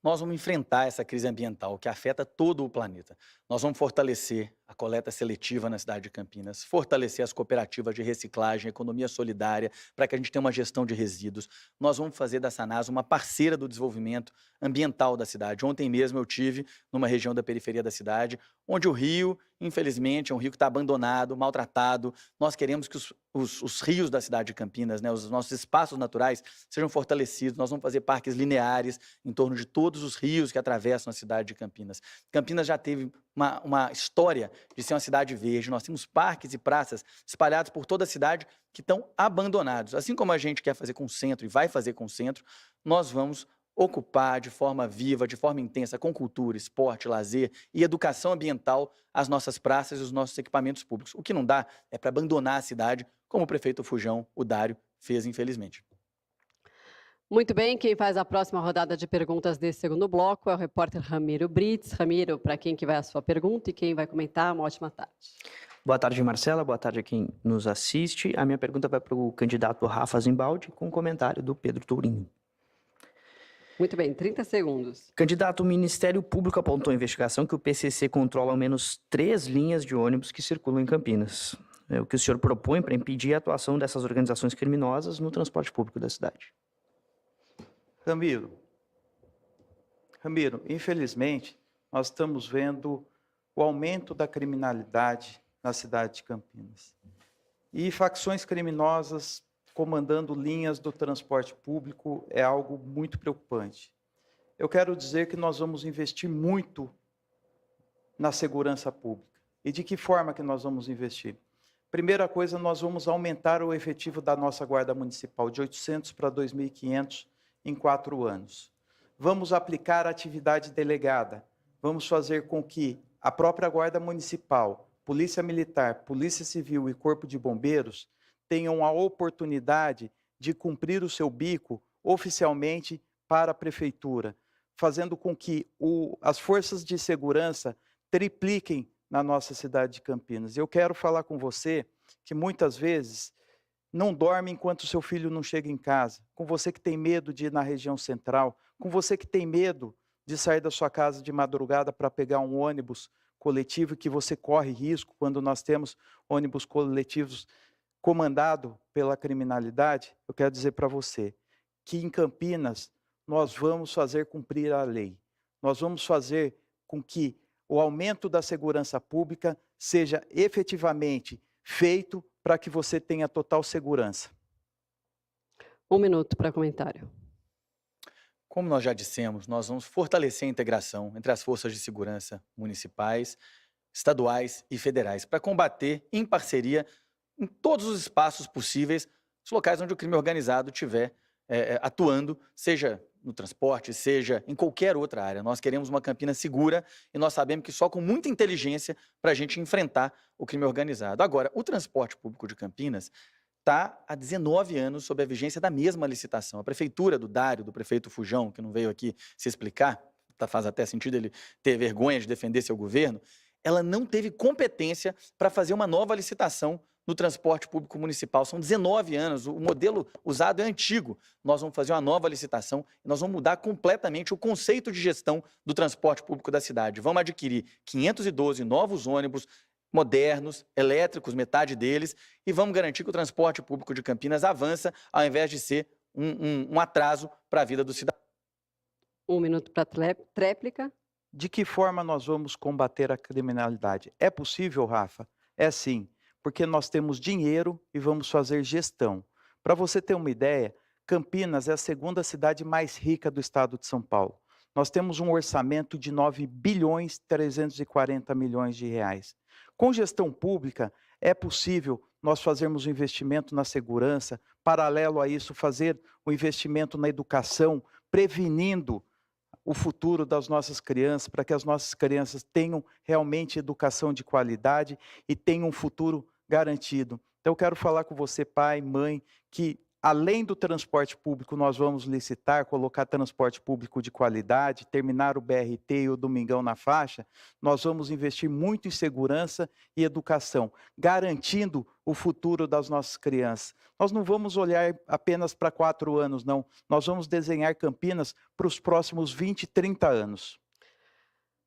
Nós vamos enfrentar essa crise ambiental que afeta todo o planeta. Nós vamos fortalecer a coleta seletiva na cidade de Campinas, fortalecer as cooperativas de reciclagem, economia solidária, para que a gente tenha uma gestão de resíduos. Nós vamos fazer da Sanasa uma parceira do desenvolvimento ambiental da cidade. Ontem mesmo eu tive numa região da periferia da cidade, onde o rio, infelizmente, é um rio que está abandonado, maltratado. Nós queremos que os rios da cidade de Campinas, né, os nossos espaços naturais, sejam fortalecidos. Nós vamos fazer parques lineares em torno de todos os rios que atravessam a cidade de Campinas. Campinas já teve uma história de ser uma cidade verde. Nós temos parques e praças espalhados por toda a cidade que estão abandonados. Assim como a gente quer fazer com o centro e vai fazer com o centro, nós vamos ocupar de forma viva, de forma intensa, com cultura, esporte, lazer e educação ambiental as nossas praças e os nossos equipamentos públicos. O que não dá é para abandonar a cidade, como o prefeito Fujão, o Dário, fez, infelizmente. Muito bem, quem faz a próxima rodada de perguntas desse segundo bloco é o repórter Ramiro Brits. Ramiro, para quem que vai a sua pergunta e quem vai comentar, uma ótima tarde. Boa tarde, Marcela. Boa tarde a quem nos assiste. A minha pergunta vai para o candidato Rafa Zimbaldi, com um comentário do Pedro Tourinho. Muito bem, 30 segundos. Candidato, o Ministério Público apontou em investigação que o PCC controla ao menos 3 linhas de ônibus que circulam em Campinas. O que o senhor propõe para impedir a atuação dessas organizações criminosas no transporte público da cidade? Ramiro, infelizmente, nós estamos vendo o aumento da criminalidade na cidade de Campinas. E facções criminosas comandando linhas do transporte público é algo muito preocupante. Eu quero dizer que nós vamos investir muito na segurança pública. E de que forma que nós vamos investir? Primeira coisa, nós vamos aumentar o efetivo da nossa Guarda Municipal de 800 para 2.500 em 4 anos. Vamos aplicar a atividade delegada. Vamos fazer com que a própria Guarda Municipal, Polícia Militar, Polícia Civil e Corpo de Bombeiros tenham a oportunidade de cumprir o seu bico oficialmente para a Prefeitura, fazendo com que as forças de segurança tripliquem na nossa cidade de Campinas. Eu quero falar com você que muitas vezes não dorme enquanto seu filho não chega em casa, com você que tem medo de ir na região central, com você que tem medo de sair da sua casa de madrugada para pegar um ônibus coletivo, que você corre risco quando nós temos ônibus coletivos comandado pela criminalidade. Eu quero dizer para você que em Campinas nós vamos fazer cumprir a lei. Nós vamos fazer com que o aumento da segurança pública seja efetivamente feito para que você tenha total segurança. 1 minuto para comentário. Como nós já dissemos, nós vamos fortalecer a integração entre as forças de segurança municipais, estaduais e federais para combater em parceria em todos os espaços possíveis, os locais onde o crime organizado estiver atuando, seja no transporte, seja em qualquer outra área. Nós queremos uma Campinas segura e nós sabemos que só com muita inteligência para a gente enfrentar o crime organizado. Agora, o transporte público de Campinas está há 19 anos sob a vigência da mesma licitação. A prefeitura do Dário, do prefeito Fujão, que não veio aqui se explicar, faz até sentido ele ter vergonha de defender seu governo, ela não teve competência para fazer uma nova licitação no transporte público municipal. São 19 anos, o modelo usado é antigo. Nós vamos fazer uma nova licitação e nós vamos mudar completamente o conceito de gestão do transporte público da cidade. Vamos adquirir 512 novos ônibus modernos, elétricos, metade deles, e vamos garantir que o transporte público de Campinas avança, ao invés de ser um atraso para a vida do cidadão. 1 minuto para tréplica. De que forma nós vamos combater a criminalidade? É possível, Rafa? É sim, porque nós temos dinheiro e vamos fazer gestão. Para você ter uma ideia, Campinas é a segunda cidade mais rica do estado de São Paulo. Nós temos um orçamento de 9.340 bilhões de reais. Com gestão pública, é possível nós fazermos um investimento na segurança, paralelo a isso, fazer o investimento na educação, prevenindo o futuro das nossas crianças, para que as nossas crianças tenham realmente educação de qualidade e tenham um futuro garantido. Então, eu quero falar com você, pai, mãe, que além do transporte público, nós vamos licitar, colocar transporte público de qualidade, terminar o BRT e o Domingão na faixa, nós vamos investir muito em segurança e educação, garantindo o futuro das nossas crianças. Nós não vamos olhar apenas para 4 anos, não. Nós vamos desenhar Campinas para os próximos 20, 30 anos.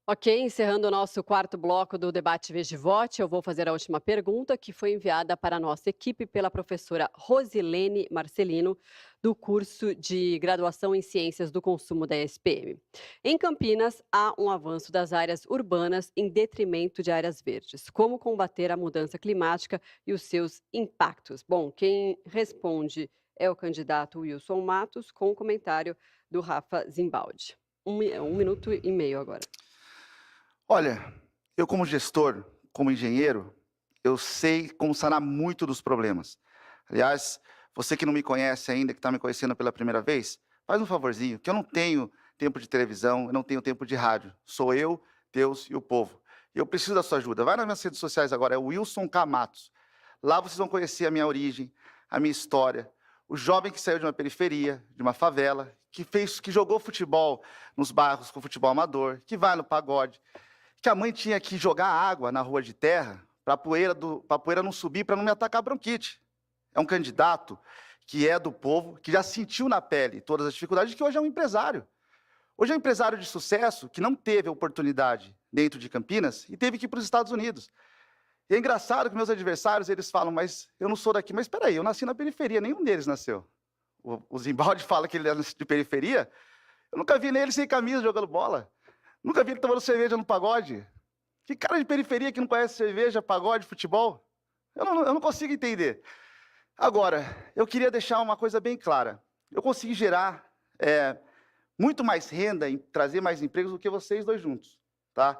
Ok, encerrando o nosso 4º bloco do debate Veja e Vote, eu vou fazer a última pergunta, que foi enviada para a nossa equipe pela professora Rosilene Marcelino, do curso de Graduação em Ciências do Consumo da ESPM. Em Campinas, há um avanço das áreas urbanas em detrimento de áreas verdes. Como combater a mudança climática e os seus impactos? Bom, quem responde é o candidato Wilson Matos, com o comentário do Rafa Zimbaldi. 1 minuto e meio agora. Olha, eu como gestor, como engenheiro, eu sei como sanar muito dos problemas. Aliás, você que não me conhece ainda, que está me conhecendo pela primeira vez, faz um favorzinho, que eu não tenho tempo de televisão, eu não tenho tempo de rádio. Sou eu, Deus e o povo. E eu preciso da sua ajuda. Vai nas minhas redes sociais agora, é o Wilson K. Matos. Lá vocês vão conhecer a minha origem, a minha história, O jovem que saiu de uma periferia, de uma favela, que jogou futebol nos bairros com futebol amador, que vai no pagode, que a mãe tinha que jogar água na rua de terra para a poeira não subir, para não me atacar bronquite. É um candidato que é do povo, que já sentiu na pele todas as dificuldades, que hoje é um empresário. Hoje é um empresário de sucesso que não teve oportunidade dentro de Campinas e teve que ir para os Estados Unidos. E é engraçado que meus adversários, eles falam, mas eu não sou daqui. Mas espera aí, eu nasci na periferia, nenhum deles nasceu. O Zimbaldi fala que ele é de periferia. Eu nunca vi nem ele sem camisa jogando bola. Nunca vi ele tomando cerveja no pagode. Que cara de periferia que não conhece cerveja, pagode, futebol? Eu não consigo entender. Agora, eu queria deixar uma coisa bem clara. Eu consegui gerar muito mais renda e trazer mais empregos do que vocês dois juntos, tá?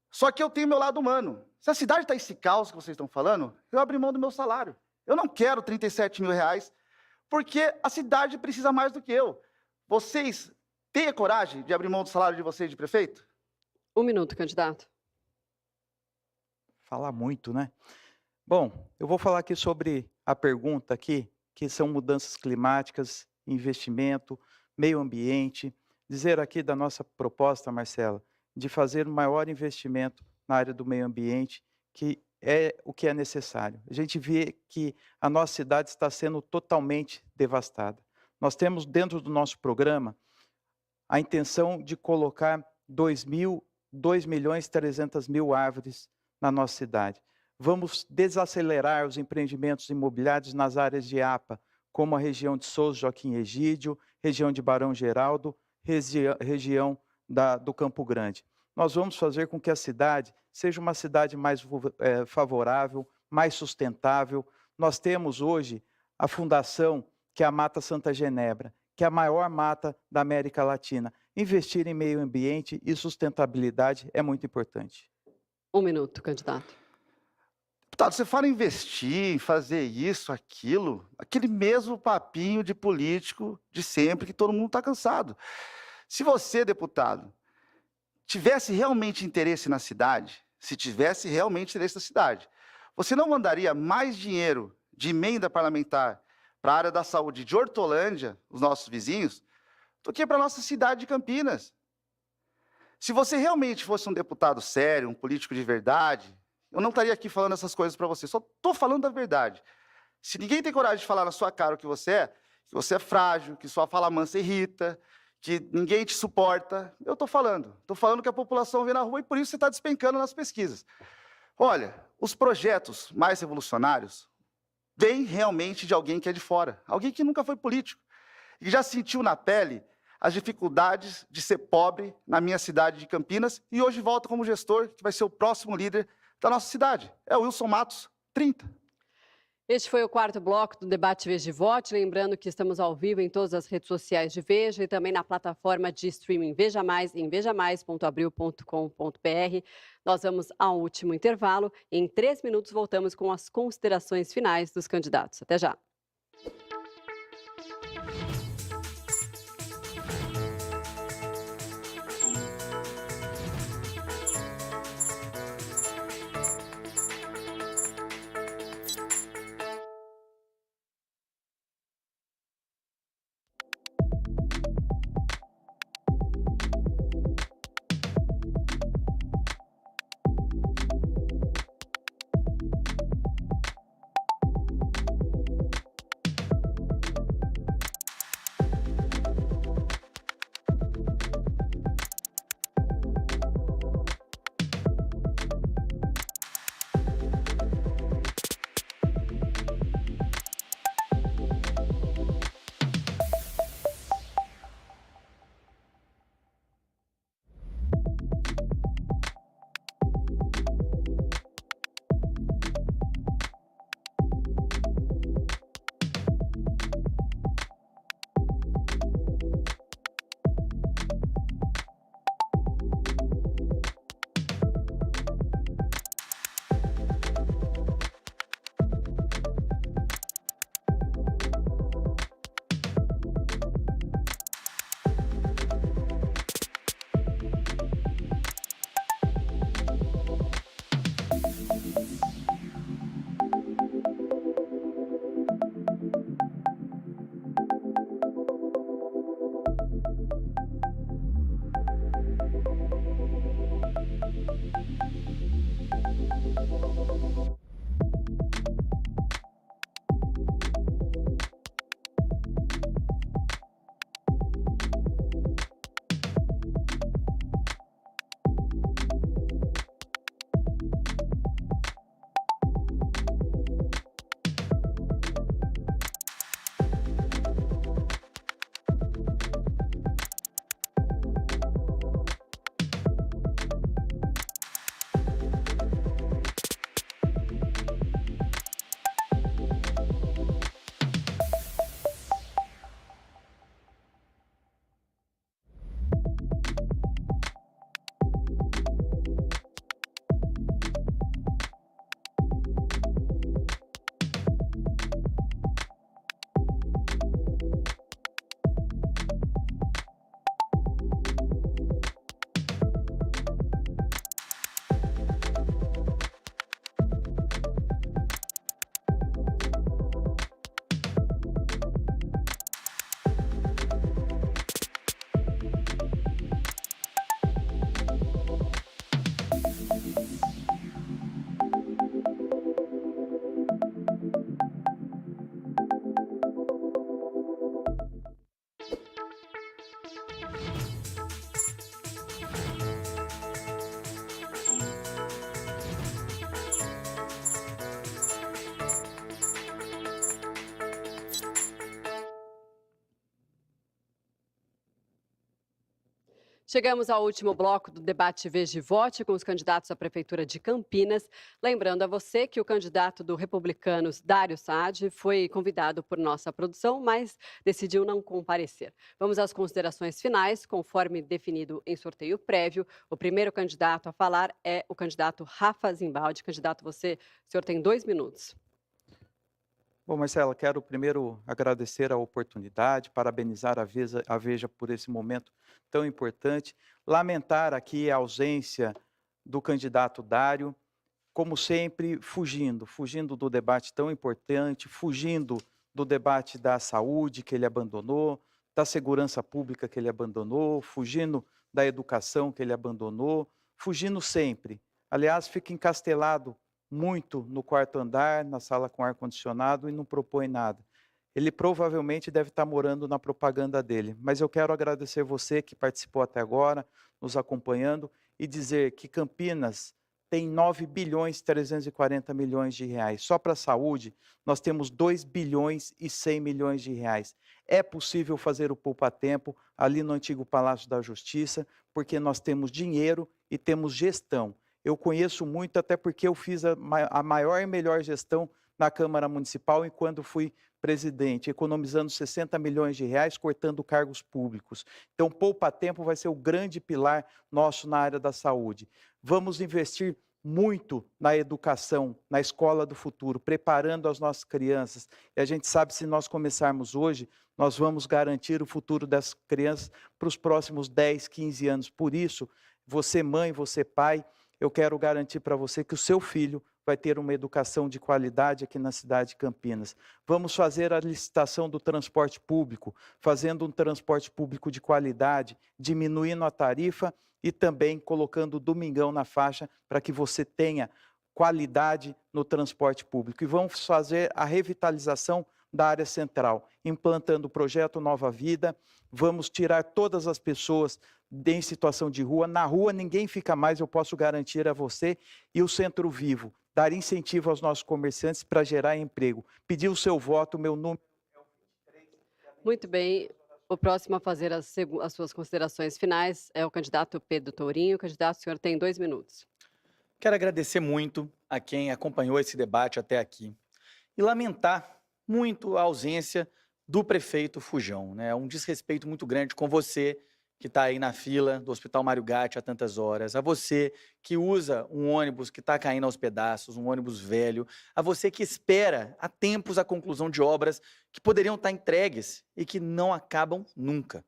Só que eu tenho meu lado humano. Se a cidade está esse caos que vocês estão falando, eu abri mão do meu salário. Eu não quero 37 mil reais, porque a cidade precisa mais do que eu. Vocês têm a coragem de abrir mão do salário de vocês de prefeito? 1 minuto, candidato. Falar muito, né? Bom, eu vou falar aqui sobre a pergunta aqui, que são mudanças climáticas, investimento, meio ambiente. Dizer aqui da nossa proposta, Marcela, de fazer um maior investimento na área do meio ambiente, que é o que é necessário. A gente vê que a nossa cidade está sendo totalmente devastada. Nós temos dentro do nosso programa a intenção de colocar 2.300.000 árvores na nossa cidade. Vamos desacelerar os empreendimentos imobiliários nas áreas de APA, como a região de Souza Joaquim Egídio, região de Barão Geraldo, região do Campo Grande. Nós vamos fazer com que a cidade seja uma cidade mais favorável, mais sustentável. Nós temos hoje a fundação, que é a Mata Santa Genebra, que é a maior mata da América Latina. Investir em meio ambiente e sustentabilidade é muito importante. 1 minuto, candidato. Deputado, você fala em investir, em fazer isso, aquilo, aquele mesmo papinho de político de sempre que todo mundo está cansado. Se você, deputado, tivesse realmente interesse na cidade, se tivesse realmente interesse na cidade, você não mandaria mais dinheiro de emenda parlamentar para a área da saúde de Hortolândia, os nossos vizinhos, do que para a nossa cidade de Campinas. Se você realmente fosse um deputado sério, um político de verdade, eu não estaria aqui falando essas coisas para você, só estou falando da verdade. Se ninguém tem coragem de falar na sua cara o que você é frágil, que sua fala mansa irrita, que ninguém te suporta, eu estou falando. Estou falando que a população vê na rua e por isso você está despencando nas pesquisas. Olha, os projetos mais revolucionários vêm realmente de alguém que é de fora, alguém que nunca foi político, e já sentiu na pele as dificuldades de ser pobre na minha cidade de Campinas e hoje volta como gestor, que vai ser o próximo líder da nossa cidade. É o Wilson Matos, 30. Este foi o 4º bloco do debate Veja e Vote. Lembrando que estamos ao vivo em todas as redes sociais de Veja e também na plataforma de streaming Veja Mais, em vejamais.abril.com.br. Nós vamos ao último intervalo. Em 3 minutos voltamos com as considerações finais dos candidatos. Até já. Chegamos ao último bloco do debate Veja e Vote com os candidatos à Prefeitura de Campinas. Lembrando a você que o candidato do Republicanos, Dário Saad, foi convidado por nossa produção, mas decidiu não comparecer. Vamos às considerações finais, conforme definido em sorteio prévio. O primeiro candidato a falar é o candidato Rafa Zimbaldi. Candidato, o senhor tem 2 minutos. Bom, Marcela, quero primeiro agradecer a oportunidade, parabenizar a Veja por esse momento tão importante, lamentar aqui a ausência do candidato Dário, como sempre, fugindo do debate tão importante, fugindo do debate da saúde que ele abandonou, da segurança pública que ele abandonou, fugindo da educação que ele abandonou, fugindo sempre. Aliás, fica encastelado muito no quarto andar, na sala com ar-condicionado e não propõe nada. Ele provavelmente deve estar morando na propaganda dele, mas eu quero agradecer você que participou até agora, nos acompanhando, e dizer que Campinas tem 9 bilhões e 340 milhões de reais. Só para a saúde, nós temos 2 bilhões e 100 milhões de reais. É possível fazer o poupa-tempo ali no antigo Palácio da Justiça, porque nós temos dinheiro e temos gestão. Eu conheço muito, até porque eu fiz a maior e melhor gestão na Câmara Municipal enquanto fui presidente, economizando 60 milhões de reais, cortando cargos públicos. Então, poupa-tempo vai ser o grande pilar nosso na área da saúde. Vamos investir muito na educação, na escola do futuro, preparando as nossas crianças. E a gente sabe, se nós começarmos hoje, nós vamos garantir o futuro das crianças para os próximos 10, 15 anos. Por isso, você mãe, você pai, eu quero garantir para você que o seu filho vai ter uma educação de qualidade aqui na cidade de Campinas. Vamos fazer a licitação do transporte público, fazendo um transporte público de qualidade, diminuindo a tarifa e também colocando o domingão na faixa para que você tenha qualidade no transporte público. E vamos fazer a revitalização da área central, implantando o projeto Nova Vida. Vamos tirar todas as pessoas em situação de rua. Na rua ninguém fica mais, eu posso garantir a você. E o Centro Vivo, dar incentivo aos nossos comerciantes para gerar emprego. Pedir o seu voto, meu número é o 23. Muito bem. O próximo a fazer as suas considerações finais é o candidato Pedro Tourinho. Candidato, o senhor tem 2 minutos. Quero agradecer muito a quem acompanhou esse debate até aqui e lamentar muito a ausência do prefeito Fujão, né? Um desrespeito muito grande com você que está aí na fila do Hospital Mário Gatti há tantas horas, a você que usa um ônibus que está caindo aos pedaços, um ônibus velho, a você que espera há tempos a conclusão de obras que poderiam estar entregues e que não acabam nunca.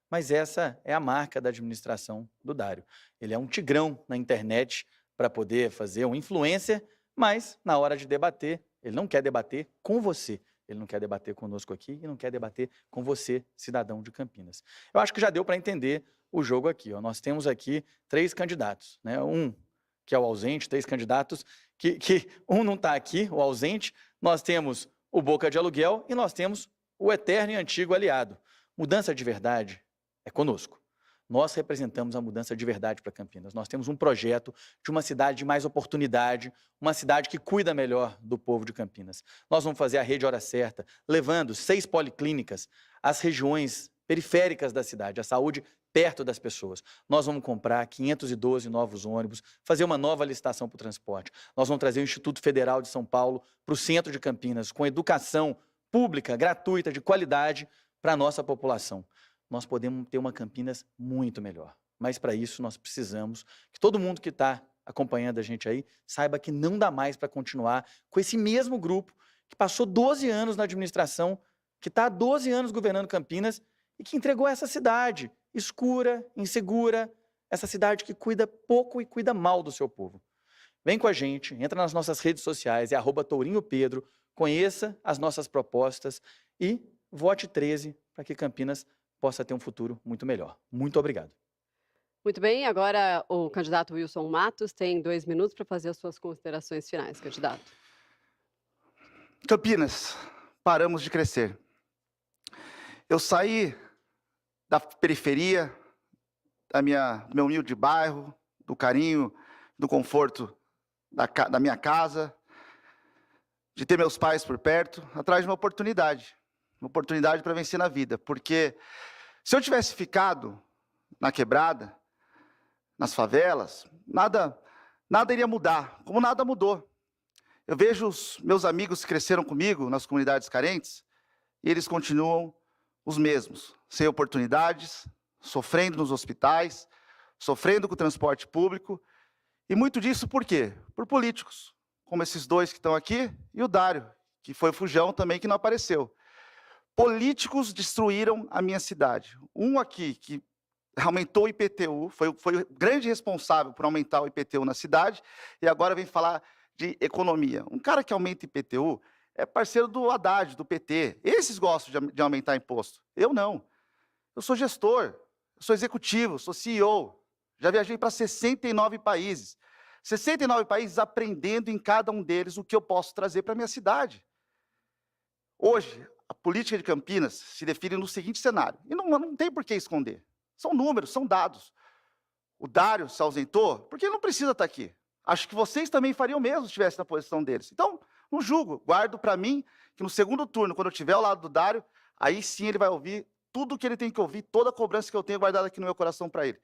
Mas essa é a marca da administração do Dário. Ele é um tigrão na internet para poder fazer um influencer, mas na hora de debater, ele não quer debater com você. Ele não quer debater conosco aqui e não quer debater com você, cidadão de Campinas. Eu acho que já deu para entender o jogo aqui. Ó. Nós temos aqui 3 candidatos, né? Um que é o ausente, 3 candidatos que um não está aqui, o ausente. Nós temos o Boca de Aluguel e nós temos o eterno e antigo aliado. Mudança de verdade é conosco. Nós representamos a mudança de verdade para Campinas. Nós temos um projeto de uma cidade de mais oportunidade, uma cidade que cuida melhor do povo de Campinas. Nós vamos fazer a rede Hora Certa, levando 6 policlínicas às regiões periféricas da cidade, a saúde perto das pessoas. Nós vamos comprar 512 novos ônibus, fazer uma nova licitação para o transporte. Nós vamos trazer o Instituto Federal de São Paulo para o centro de Campinas, com educação pública, gratuita, de qualidade para a nossa população. Nós podemos ter uma Campinas muito melhor. Mas, para isso, nós precisamos que todo mundo que está acompanhando a gente aí saiba que não dá mais para continuar com esse mesmo grupo que passou 12 anos na administração, que está há 12 anos governando Campinas e que entregou essa cidade escura, insegura, essa cidade que cuida pouco e cuida mal do seu povo. Vem com a gente, entra nas nossas redes sociais, é @TourinhoPedro, conheça as nossas propostas e vote 13 para que Campinas possa ter um futuro muito melhor. Muito obrigado. Muito bem, agora o candidato Wilson Matos tem 2 minutos para fazer as suas considerações finais, candidato. Campinas, paramos de crescer. Eu saí da periferia, do meu humilde bairro, do carinho, do conforto da minha casa, de ter meus pais por perto, atrás de uma oportunidade para vencer na vida. Porque se eu tivesse ficado na quebrada, nas favelas, nada iria mudar, como nada mudou. Eu vejo os meus amigos que cresceram comigo nas comunidades carentes e eles continuam os mesmos, sem oportunidades, sofrendo nos hospitais, sofrendo com o transporte público. E muito disso por quê? Por políticos, como esses dois que estão aqui e o Dário, que foi fujão também, que não apareceu. Políticos destruíram a minha cidade. Um aqui que aumentou o IPTU, foi o grande responsável por aumentar o IPTU na cidade, e agora vem falar de economia. Um cara que aumenta IPTU é parceiro do Haddad, do PT. Esses gostam de aumentar imposto. Eu não. Eu sou gestor, eu sou executivo, sou CEO. Já viajei para 69 países. 69 países aprendendo em cada um deles o que eu posso trazer para a minha cidade. Hoje, a política de Campinas se define no seguinte cenário. E não tem por que esconder. São números, são dados. O Dário se ausentou porque ele não precisa estar aqui. Acho que vocês também fariam o mesmo se estivessem na posição deles. Então, não julgo. Guardo para mim que no segundo turno, quando eu estiver ao lado do Dário, aí sim ele vai ouvir tudo o que ele tem que ouvir, toda a cobrança que eu tenho guardada aqui no meu coração para ele.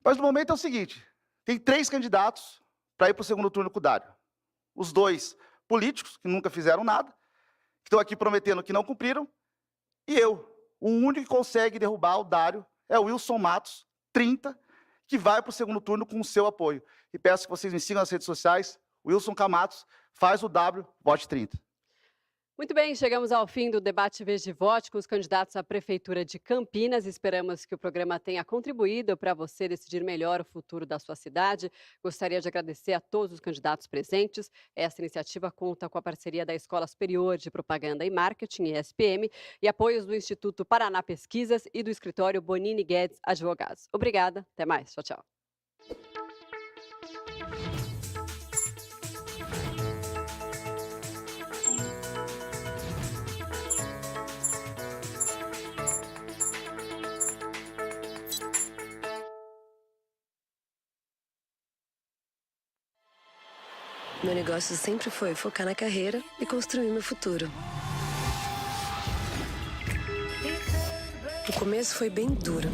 Mas no momento é o seguinte, tem 3 candidatos para ir para o segundo turno com o Dário. Os 2 políticos, que nunca fizeram nada, que estão aqui prometendo que não cumpriram, e eu. O único que consegue derrubar o Dário é o Wilson Matos, 30, que vai para o segundo turno com o seu apoio. E peço que vocês me sigam nas redes sociais, Wilson Matos, faz o W, vote 30. Muito bem, chegamos ao fim do debate Vez de Vote com os candidatos à Prefeitura de Campinas. Esperamos que o programa tenha contribuído para você decidir melhor o futuro da sua cidade. Gostaria de agradecer a todos os candidatos presentes. Essa iniciativa conta com a parceria da Escola Superior de Propaganda e Marketing, ESPM, e apoios do Instituto Paraná Pesquisas e do escritório Bonini Guedes Advogados. Obrigada, até mais. Tchau, tchau. Meu negócio sempre foi focar na carreira e construir meu futuro. O começo foi bem duro,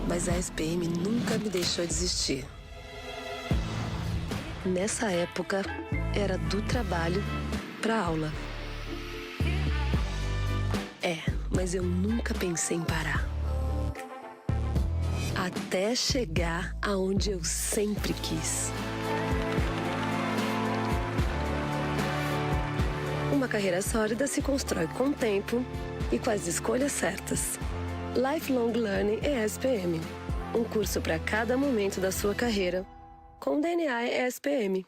mas a SPM nunca me deixou desistir. Nessa época, era do trabalho para aula. Mas eu nunca pensei em parar. Até chegar aonde eu sempre quis. Uma carreira sólida se constrói com o tempo e com as escolhas certas. Lifelong Learning ESPM. Um curso para cada momento da sua carreira, com DNA ESPM.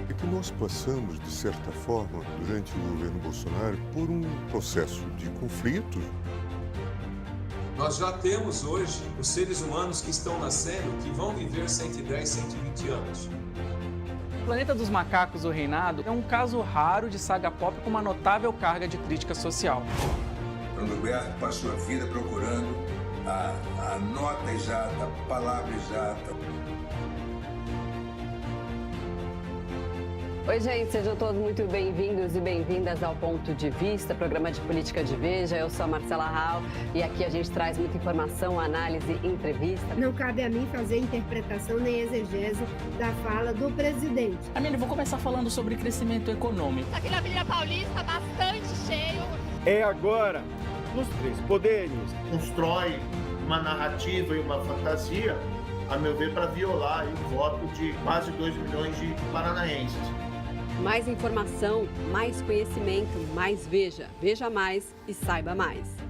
É que nós passamos, de certa forma, durante o governo Bolsonaro, por um processo de conflito. Nós já temos hoje os seres humanos que estão nascendo que vão viver 110, 120 anos. O Planeta dos Macacos, o Reinado, é um caso raro de saga pop com uma notável carga de crítica social. Roberto passou a vida procurando a nota exata, a palavra exata. Oi, gente, sejam todos muito bem-vindos e bem-vindas ao Ponto de Vista, programa de política de Veja. Eu sou a Marcela Rau e aqui a gente traz muita informação, análise, entrevista. Não cabe a mim fazer interpretação nem exegese da fala do presidente. Amélia, eu vou começar falando sobre crescimento econômico. Aqui na Avenida Paulista, bastante cheio. É agora, nos 3 poderes. Constrói uma narrativa e uma fantasia, a meu ver, para violar o voto de quase 2 milhões de paranaenses. Mais informação, mais conhecimento, mais Veja. Veja mais e saiba mais.